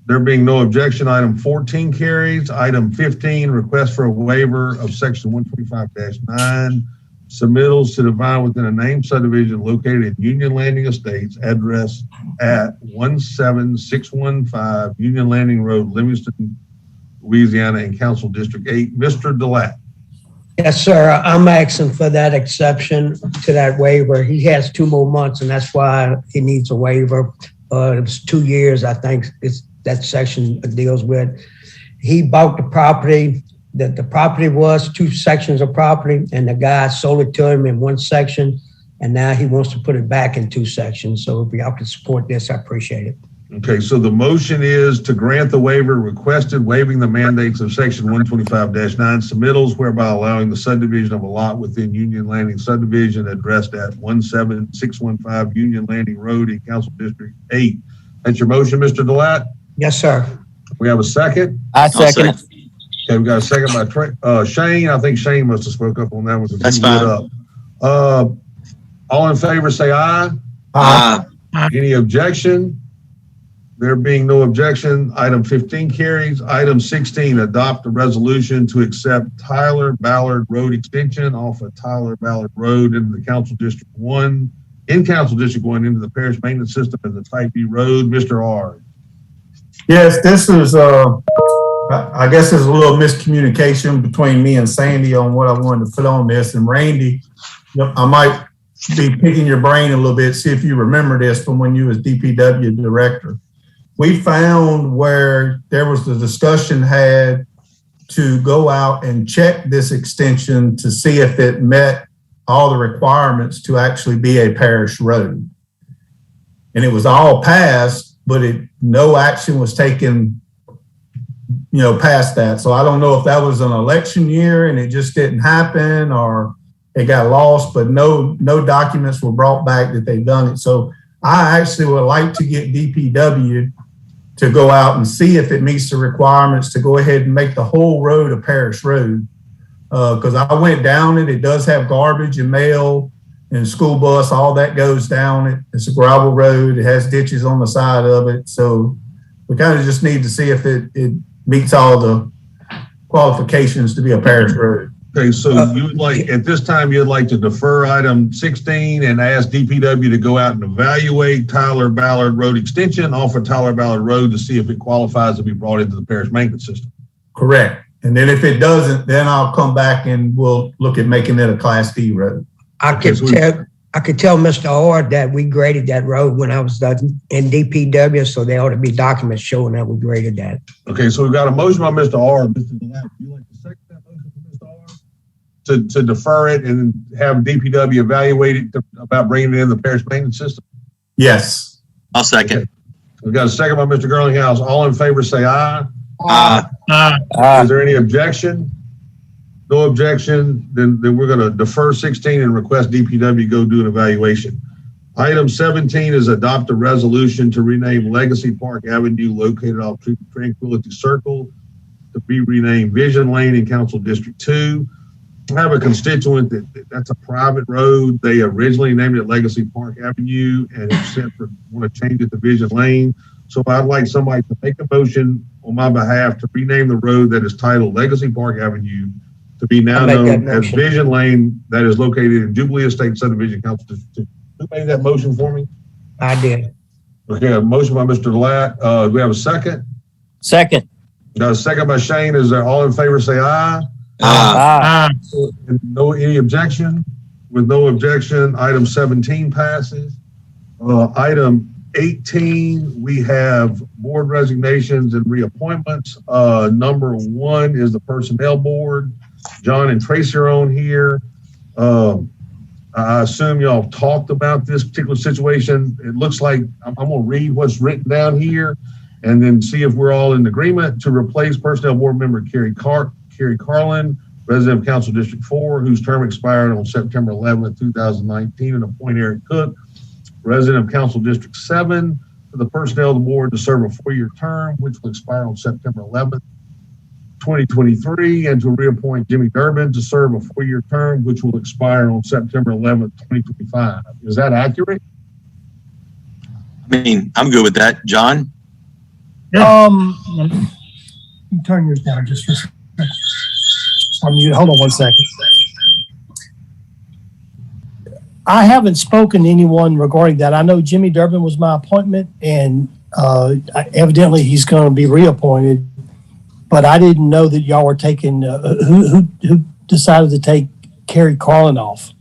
item 14 carries. Item 15, request for a waiver of section 125-9 submittals to divide within a named subdivision located in Union Landing Estates, address at 17615 Union Landing Road, Livingston, Louisiana, in Council District 8. Mr. Delat. Yes, sir. I'm asking for that exception to that waiver. He has 2 more months, and that's why he needs a waiver. It was 2 years, I think, that section deals with. He bought the property. The property was 2 sections of property, and the guy sold it to him in 1 section, and now he wants to put it back in 2 sections. So if y'all can support this, I appreciate it. Okay, so the motion is to grant the waiver requested, waiving the mandates of section 125-9 submittals, whereby allowing the subdivision of a lot within Union Landing subdivision addressed at 17615 Union Landing Road in Council District 8. That's your motion, Mr. Delat? Yes, sir. We have a second? I second it. Okay, we got a second by Shane. I think Shane must have spoke up on that one. That's fine. All in favor, say aye. Aye. Any objection? There being no objection, item 15 carries. Item 16, adopt a resolution to accept Tyler Ballard Road extension off of Tyler Ballard Road into the Council District 1, into the parish maintenance system as a type B road. Mr. R. Yes, this is, I guess there's a little miscommunication between me and Sandy on what I wanted to put on this. And Randy, I might be picking your brain a little bit, see if you remember this from when you was DPW director. We found where there was the discussion had to go out and check this extension to see if it met all the requirements to actually be a parish road. And it was all passed, but no action was taken, past that. So I don't know if that was an election year and it just didn't happen, or it got lost, but no documents were brought back that they've done it. So I actually would like to get DPW to go out and see if it meets the requirements to go ahead and make the whole road a parish road. Because I went down it. It does have garbage and mail and school bus, all that goes down it. It's a gravel road. It has ditches on the side of it. So we kind of just need to see if it meets all the qualifications to be a parish road. Okay, so you would like, at this time, you'd like to defer item 16 and ask DPW to go out and evaluate Tyler Ballard Road extension off of Tyler Ballard Road to see if it qualifies to be brought into the parish maintenance system. Correct. And then if it doesn't, then I'll come back and we'll look at making it a Class D road. I could tell Mr. Ord that we graded that road when I was in DPW, so there ought to be documents showing that we graded that. Okay, so we've got a motion by Mr. Ord. Mr. Delap, would you like to second that motion from Mr. Ord? To defer it and have DPW evaluate it about bringing it in the parish maintenance system? Yes. I'll second. Okay. We've got a second by Mr. Girlinghouse. All in favor say aye. Aye. Is there any objection? No objection, then we're going to defer 16 and request DPW go do an evaluation. Item 17 is adopt a resolution to rename Legacy Park Avenue located off Tranquility Circle to be renamed Vision Lane in Council District 2. I have a constituent that's a private road. They originally named it Legacy Park Avenue and have want to change it to Vision Lane. So I'd like somebody to make a motion on my behalf to rename the road that is titled Legacy Park Avenue to be now known as Vision Lane that is located in Jubilee Estate Subdivision Council District 2. Who made that motion for me? I did. Okay, a motion by Mr. Latt. Do we have a second? Second. Got a second by Shane. Is there all in favor say aye? Aye. No, any objection? With no objection, item 17 passes. Item 18, we have board resignations and reappointments. Number 1 is the Personnel Board. John and Tracy are on here. I assume y'all talked about this particular situation. It looks like I'm going to read what's written down here and then see if we're all in agreement to replace Personnel Board Member Carrie Carlin, resident of Council District 4, whose term expired on September 11th, 2019, and appoint Eric Cook, resident of Council District 7, to the Personnel of the Board to serve a 4-year term, which will expire on September 11th, 2023, and to reappoint Jimmy Durbin to serve a 4-year term, which will expire on September 11th, 2025. Is that accurate? I mean, I'm good with that. John? Turn yours down just for a second. Hold on one second. I haven't spoken to anyone regarding that. I know Jimmy Durbin was my appointment, and evidently he's going to be reappointed. But I didn't know that y'all were taking. Who decided to take Carrie Carlin off?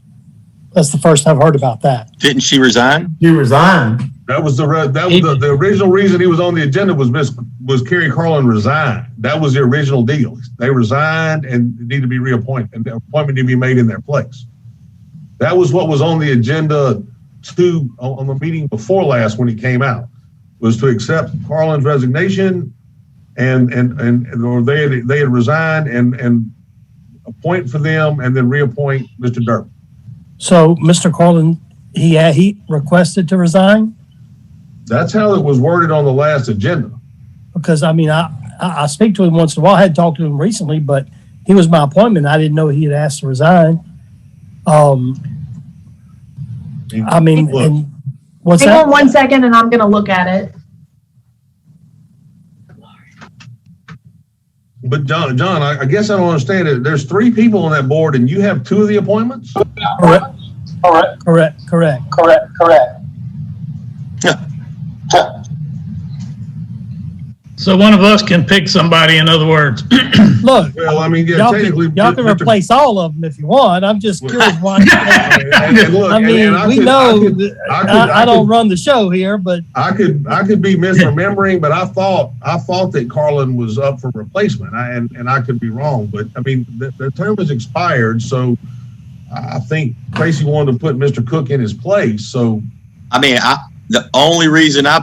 That's the first I've heard about that. Didn't she resign? She resigned. That was the original reason he was on the agenda was Carrie Carlin resigned. That was the original deal. They resigned and need to be reappointed, and the appointment need to be made in their place. That was what was on the agenda on the meeting before last when he came out, was to accept Carlin's resignation or they had resigned and appoint for them and then reappoint Mr. Durbin. So Mr. Carlin, he requested to resign? That's how it was worded on the last agenda. Because I mean, I speak to him once in a while. I hadn't talked to him recently, but he was my appointment. I didn't know he had asked to resign. I mean, and what's Hang that? on 1 second and I'm going to look at it. But John, I guess I don't understand it. There's 3 people on that board and you have 2 of the appointments? Correct. So one of us can pick somebody, in other words. Look, well, I mean, yeah, y'all can replace all of them if you want. I'm just curious why. I don't run the show here, but I could be misremembering, but I thought that Carlin was up for replacement, and I could be wrong. But I mean, their term has expired, so I think Tracy wanted to put Mr. Cook in his place. So, I mean, the only reason I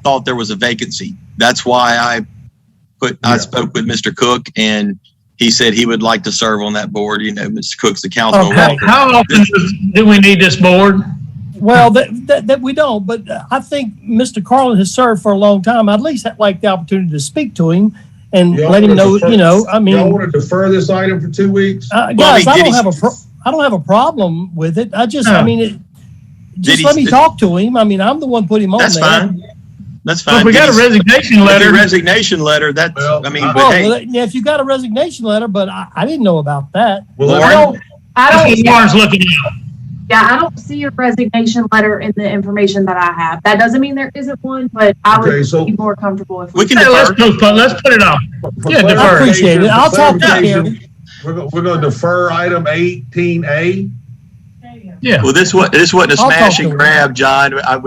thought there was a vacancy. That's why I spoke with Mr. Cook, and he said he would like to serve on that board. You know, Mr. Cook's the council. Okay. How often do we need this board? Well, that we don't, but I think Mr. Carlin has served for a long time. I'd at least like the opportunity to speak to him and let him know, I mean. Y'all want to defer this item for 2 weeks? Guys, I don't have a problem with it. I just, let me talk to him. I mean, I'm the one putting him on there. That's fine. That's fine. Well, if we got a resignation letter. That's, I mean, if you got a resignation letter, but I didn't know about that. I don't see a resignation letter in the information that I have. That doesn't mean there isn't one, but I would be more comfortable if we can. Let's put it on. Yeah, defer. I appreciate it. I'll talk to Gary. We're going to defer item 18A. Yeah. Well, this wasn't a smash and grab, John. I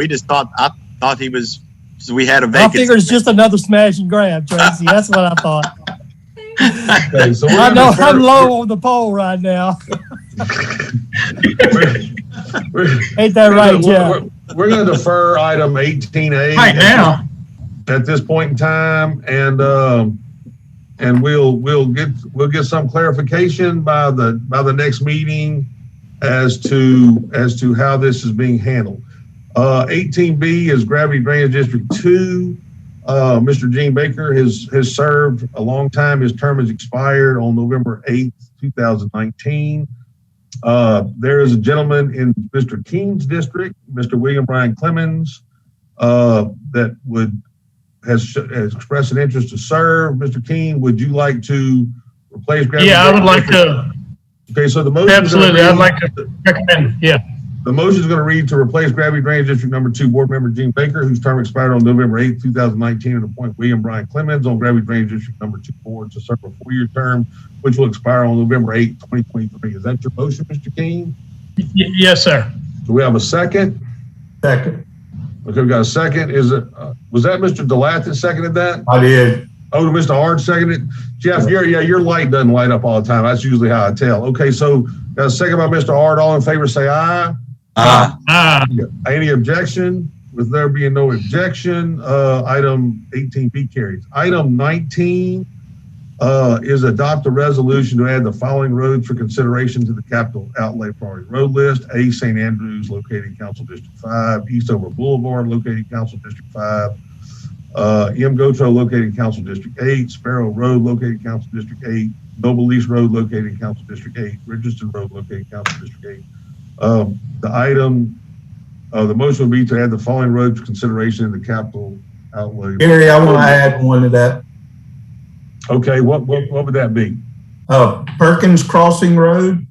thought he was. So we had a vacancy. I figured it's just another smash and grab, Tracy. That's what I thought. Okay, so I know I'm low on the poll right now. Ain't that right, Jeff? We're going to defer item 18A right now at this point in time, and we'll get some clarification by the next meeting as to how this is being handled. 18B is Gravity Drainage District 2. Mr. Gene Baker has served a long time. His term has expired on November 8th, 2019. There is a gentleman in Mr. King's district, Mr. William Bryan Clemens, that has expressed an interest to serve. Mr. King, would you like to replace Gravity? Yeah, I would like to. Okay, so the motion. Absolutely, I'd like to recommend. Yeah. The motion is going to read to replace Gravity Drainage District Number 2 Board Member Gene Baker, whose term expired on November 8th, 2019, and appoint William Bryan Clemens on Gravity Drainage District Number 2 Board to serve a 4-year term, which will expire on November 8th, 2023. Is that your motion, Mr. King? Yes, sir. Do we have a second? Second. Okay, we got a second. Is it? Was that Mr. Delat that seconded that? I did. Oh, Mr. Ard seconded. Jeff, your light doesn't light up all the time. That's usually how I tell. Okay, so got a second by Mr. Ard. All in favor, say aye. Any objection? With there being no objection, item 18B carries. Item 19 is adopt a resolution to add the following roads for consideration to the capital outlay priority road list. A, St. Andrews, located in Council District 5. Eastover Boulevard, located in Council District 5. M. Gotro, located in Council District 8. Sparrow Road, located in Council District 8. Noble Lease Road, located in Council District 8. Richardson Road, located in Council District 8. The motion will be to add the following roads for consideration in the capital outlay. Gary, I want to add one to that. Okay, what would that be? Perkins Crossing Road.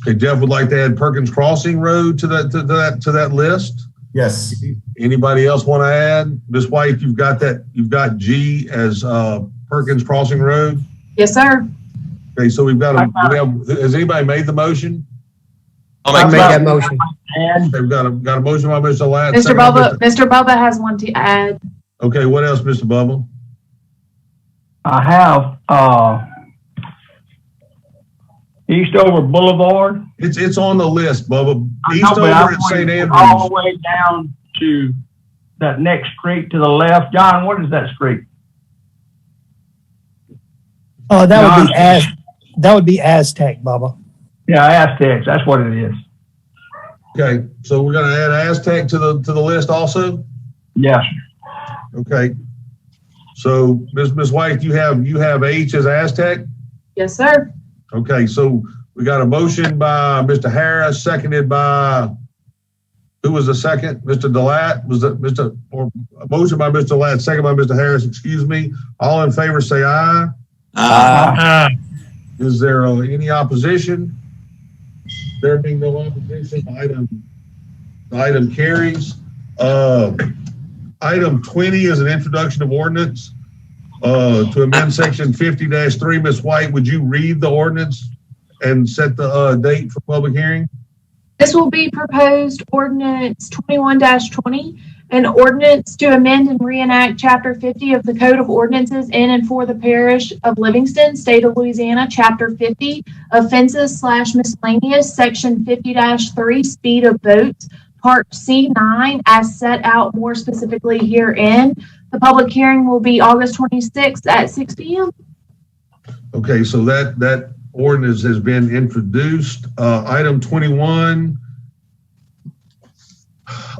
Okay, Jeff would like to add Perkins Crossing Road to that list. Yes. Anybody else want to add? Ms. White, you've got that. You've got G as Perkins Crossing Road. Yes, sir. Okay, so we've got has anybody made the motion? I'll make that motion. They've got a motion by Mr. Ladd. Mr. Bubba has one to add. Okay, what else, Mr. Bubba? I have Eastover Boulevard. It's on the list, Bubba. Eastover at St. Andrews. All the way down to that next street to the left. John, what is that street? Oh, that would be Aztec, Bubba. Yeah, Aztecs. That's what it is. Okay, so we're going to add Aztec to the list also. Yes. Okay. So, Ms. White, you have H as Aztec. Yes, sir. Okay, so we got a motion by Mr. Harris, seconded by who was the second? Mr. Delat was a motion by Mr. Delat, second by Mr. Harris. Excuse me. All in favor, say aye. Aye. Is there any opposition? There being no opposition, the item carries. Item 20 is an introduction of ordinance to amend section 50-3. Ms. White, would you read the ordinance and set the date for public hearing? This will be proposed ordinance 21-20, an ordinance to amend and reenact chapter 50 of the Code of Ordinances in and for the Parish of Livingston, State of Louisiana, chapter 50, offenses/miscellaneous, section 50-3, speed of boats, part C9, as set out more specifically herein. The public hearing will be August 26th at 6 p.m. Okay, so that ordinance has been introduced. Item 21.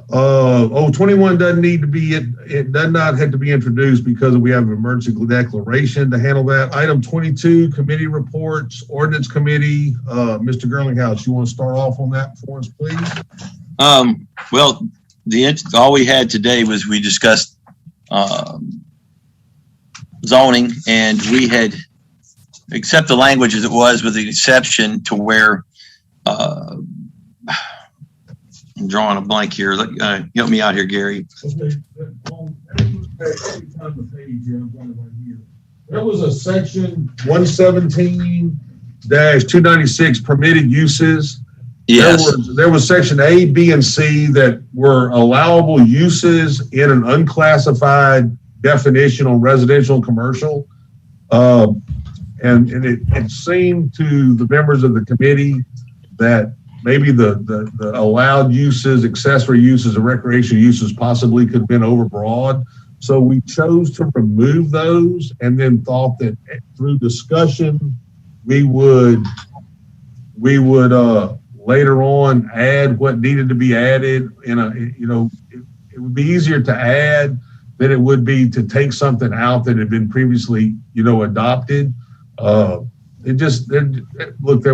21 doesn't need to be, it does not have to be introduced because we have an emergency declaration to handle that. Item 22, committee reports, ordinance committee. Mr. Girlinghouse, you want to start off on that for us, please? Well, all we had today was we discussed zoning, and we had accept the language as it was with the exception to where I'm drawing a blank here. Help me out here, Gary. There was a section 117-296 permitted uses. Yes. There was section A, B, and C that were allowable uses in an unclassified definition on residential and commercial. And it seemed to the members of the committee that maybe the allowed uses, accessory uses, and recreational uses possibly could have been overbroad. So we chose to remove those and then thought that through discussion, we would later on add what needed to be added in it would be easier to add than it would be to take something out that had been previously, adopted. There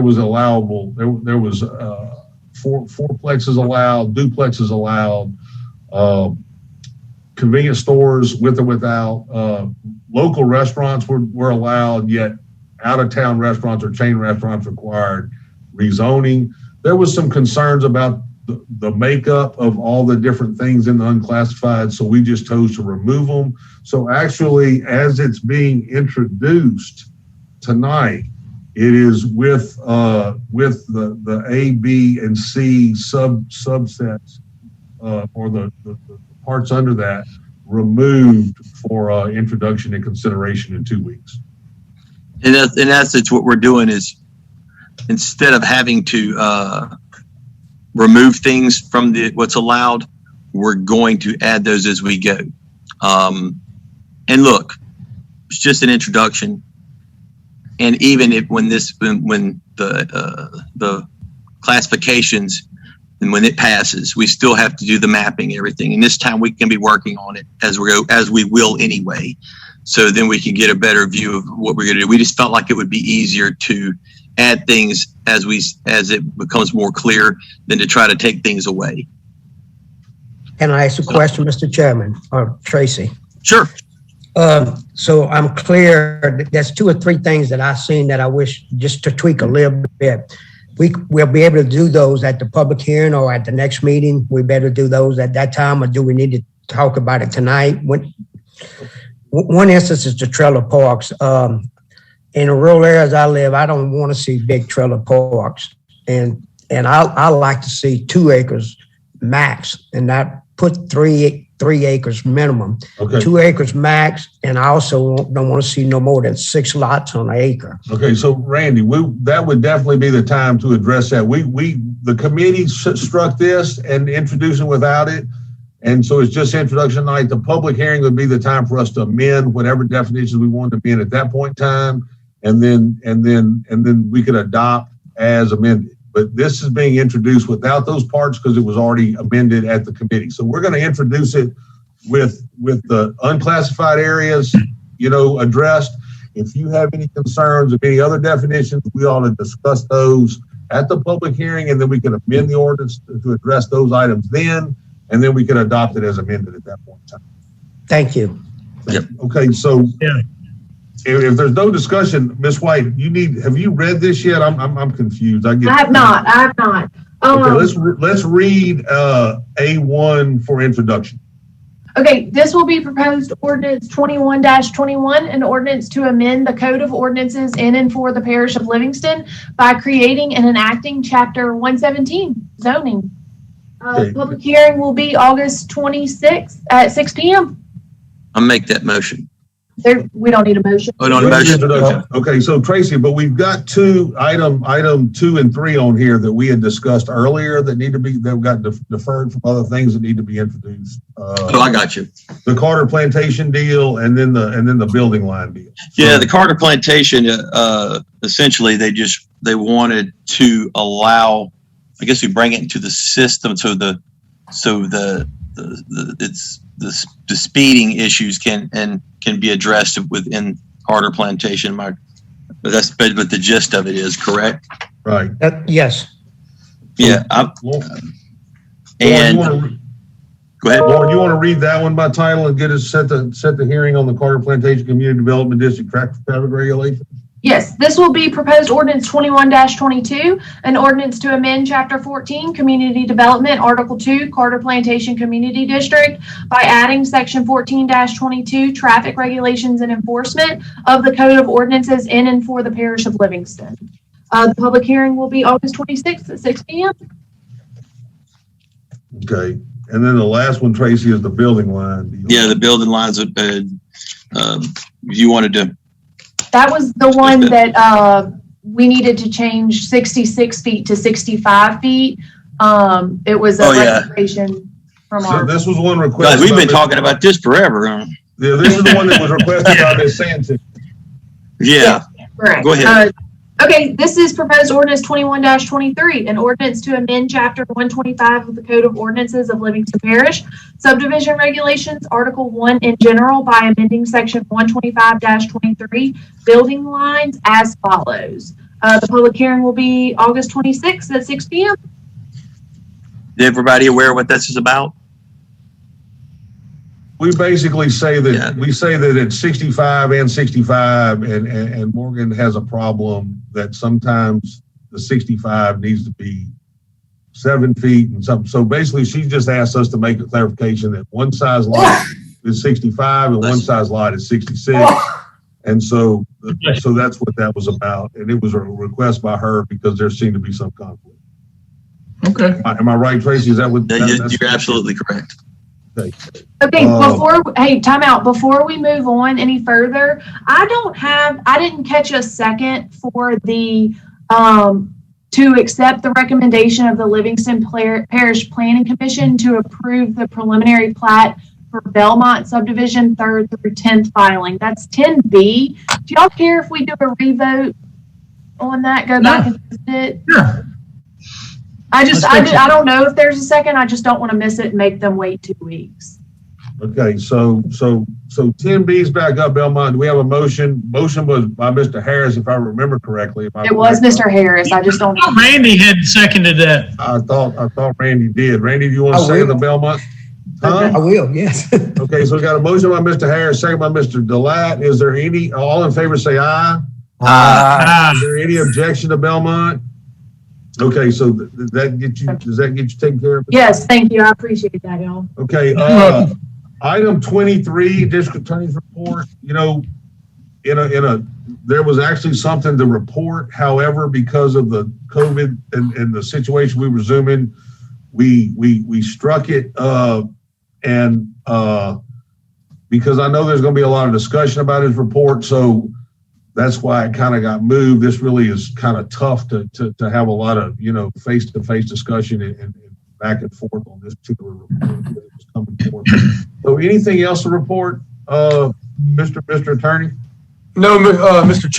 was allowable, there was fourplexes allowed, duplexes allowed, convenience stores with or without, local restaurants were allowed, yet out-of-town restaurants or chain restaurants required rezoning. There was some concerns about the makeup of all the different things in the unclassified, so we just chose to remove them. So actually, as it's being introduced tonight, it is with the A, B, and C subsets or the parts under that removed for introduction and consideration in 2 weeks. In essence, what we're doing is instead of having to remove things from what's allowed, we're going to add those as we go. And look, it's just an introduction. And even if when the classifications and when it passes, we still have to do the mapping and everything. And this time we can be working on it as we will anyway. So then we can get a better view of what we're going to do. We just felt like it would be easier to add things as it becomes more clear than to try to take things away. Can I ask a question, Mr. Chairman, or Tracy? Sure. So I'm clear, there's 2 or 3 things that I've seen that I wish just to tweak a little bit. We'll be able to do those at the public hearing or at the next meeting. We better do those at that time, or do we need to talk about it tonight? One instance is the trailer parks. In the rural areas I live, I don't want to see big trailer parks. And I like to see 2 acres max and not put 3 acres minimum. Okay. 2 acres max, and I also don't want to see no more than 6 lots on an acre. Okay, so Randy, that would definitely be the time to address that. The committee struck this and introduced it without it, and so it's just introduction night. The public hearing would be the time for us to amend whatever definitions we wanted to be in at that point in time, and then we could adopt as amended. But this is being introduced without those parts because it was already amended at the committee. So we're going to introduce it with the unclassified areas, addressed. If you have any concerns of any other definitions, we ought to discuss those at the public hearing, and then we can amend the ordinance to address those items then, and then we can adopt it as amended at that point in time. Thank you. Yep. Okay, so yeah. If there's no discussion, Ms. White, have you read this yet? I'm confused. I have not. Okay, let's read A1 for introduction. Okay, this will be proposed ordinance 21-21, an ordinance to amend the Code of Ordinances in and for the Parish of Livingston by creating and enacting Chapter 117, zoning. Okay. Public hearing will be August 26th at 6 p.m. I'll make that motion. We don't need a motion. Oh, no, motion. Okay, so Tracy, but we've got item 2 and 3 on here that we had discussed earlier that got deferred from other things that need to be introduced. I got you. The Carter Plantation deal and then the building line deal. Yeah, the Carter Plantation, essentially they wanted to allow, I guess we bring it into the system so the speeding issues can be addressed within Carter Plantation. But the gist of it is correct. Right. Yes. Yeah. Go ahead. Lauren, you want to read that one by title and get us set the hearing on the Carter Plantation Community Development District traffic regulation? Yes, this will be proposed ordinance 21-22, an ordinance to amend Chapter 14, Community Development, Article 2, Carter Plantation Community District by adding Section 14-22, Traffic Regulations and Enforcement of the Code of Ordinances in and for the Parish of Livingston. The public hearing will be August 26th at 6 p.m. Okay, and then the last one, Tracy, is the building line deal. Yeah, the building lines. You wanted to. That was the one that we needed to change 66 feet to 65 feet. It was a recommendation from So this was one request. God, we've been talking about this forever. Yeah, this is the one that was requested by Ms. Sanchez. Yeah. Correct. Go ahead. Okay, this is proposed ordinance 21-23, an ordinance to amend Chapter 125 of the Code of Ordinances of Livingston Parish, Subdivision Regulations, Article 1 in general by amending Section 125-23, building lines as follows. The public hearing will be August 26th at 6 p.m. Is everybody aware what this is about? We basically say that it's 65 and 65, and Morgan has a problem that sometimes the 65 needs to be 7 feet and something. So basically, she just asked us to make a clarification that one size lot is 65 and one size lot is 66, and so that's what that was about. And it was a request by her because there seemed to be some conflict. Okay. Am I right, Tracy? Is that what? You're absolutely correct. Okay, time out. Before we move on any further, I didn't catch a second for the, to accept the recommendation of the Livingston Parish Planning Commission to approve the preliminary plat for Belmont subdivision 3rd through 10th filing. That's 10B. Do y'all care if we do a revote on that? Go back and visit it? Sure. I don't know if there's a second. I just don't want to miss it and make them wait 2 weeks. Okay, so 10B's back up, Belmont. Do we have a motion? Motion was by Mr. Harris, if I remember correctly. It was Mr. Harris. I just don't know. Randy had seconded that. I thought Randy did. Randy, do you want to say the Belmont? Huh? I will, yes. Okay, so we got a motion by Mr. Harris, second by Mr. Delat. Is there any, all in favor say aye? Aye. Is there any objection to Belmont? Okay, so does that get you taken care of? Yes, thank you. I appreciate that, y'all. Okay, item 23, District Attorney's report. You know, there was actually something to report. However, because of the COVID and the situation we were zooming, we struck it. And because I know there's going to be a lot of discussion about his report, so that's why it kind of got moved. This really is kind of tough to have a lot of, face-to-face discussion and back and forth on this particular report that was coming forth. So anything else to report, Mr. Attorney? No, Mr. Chair.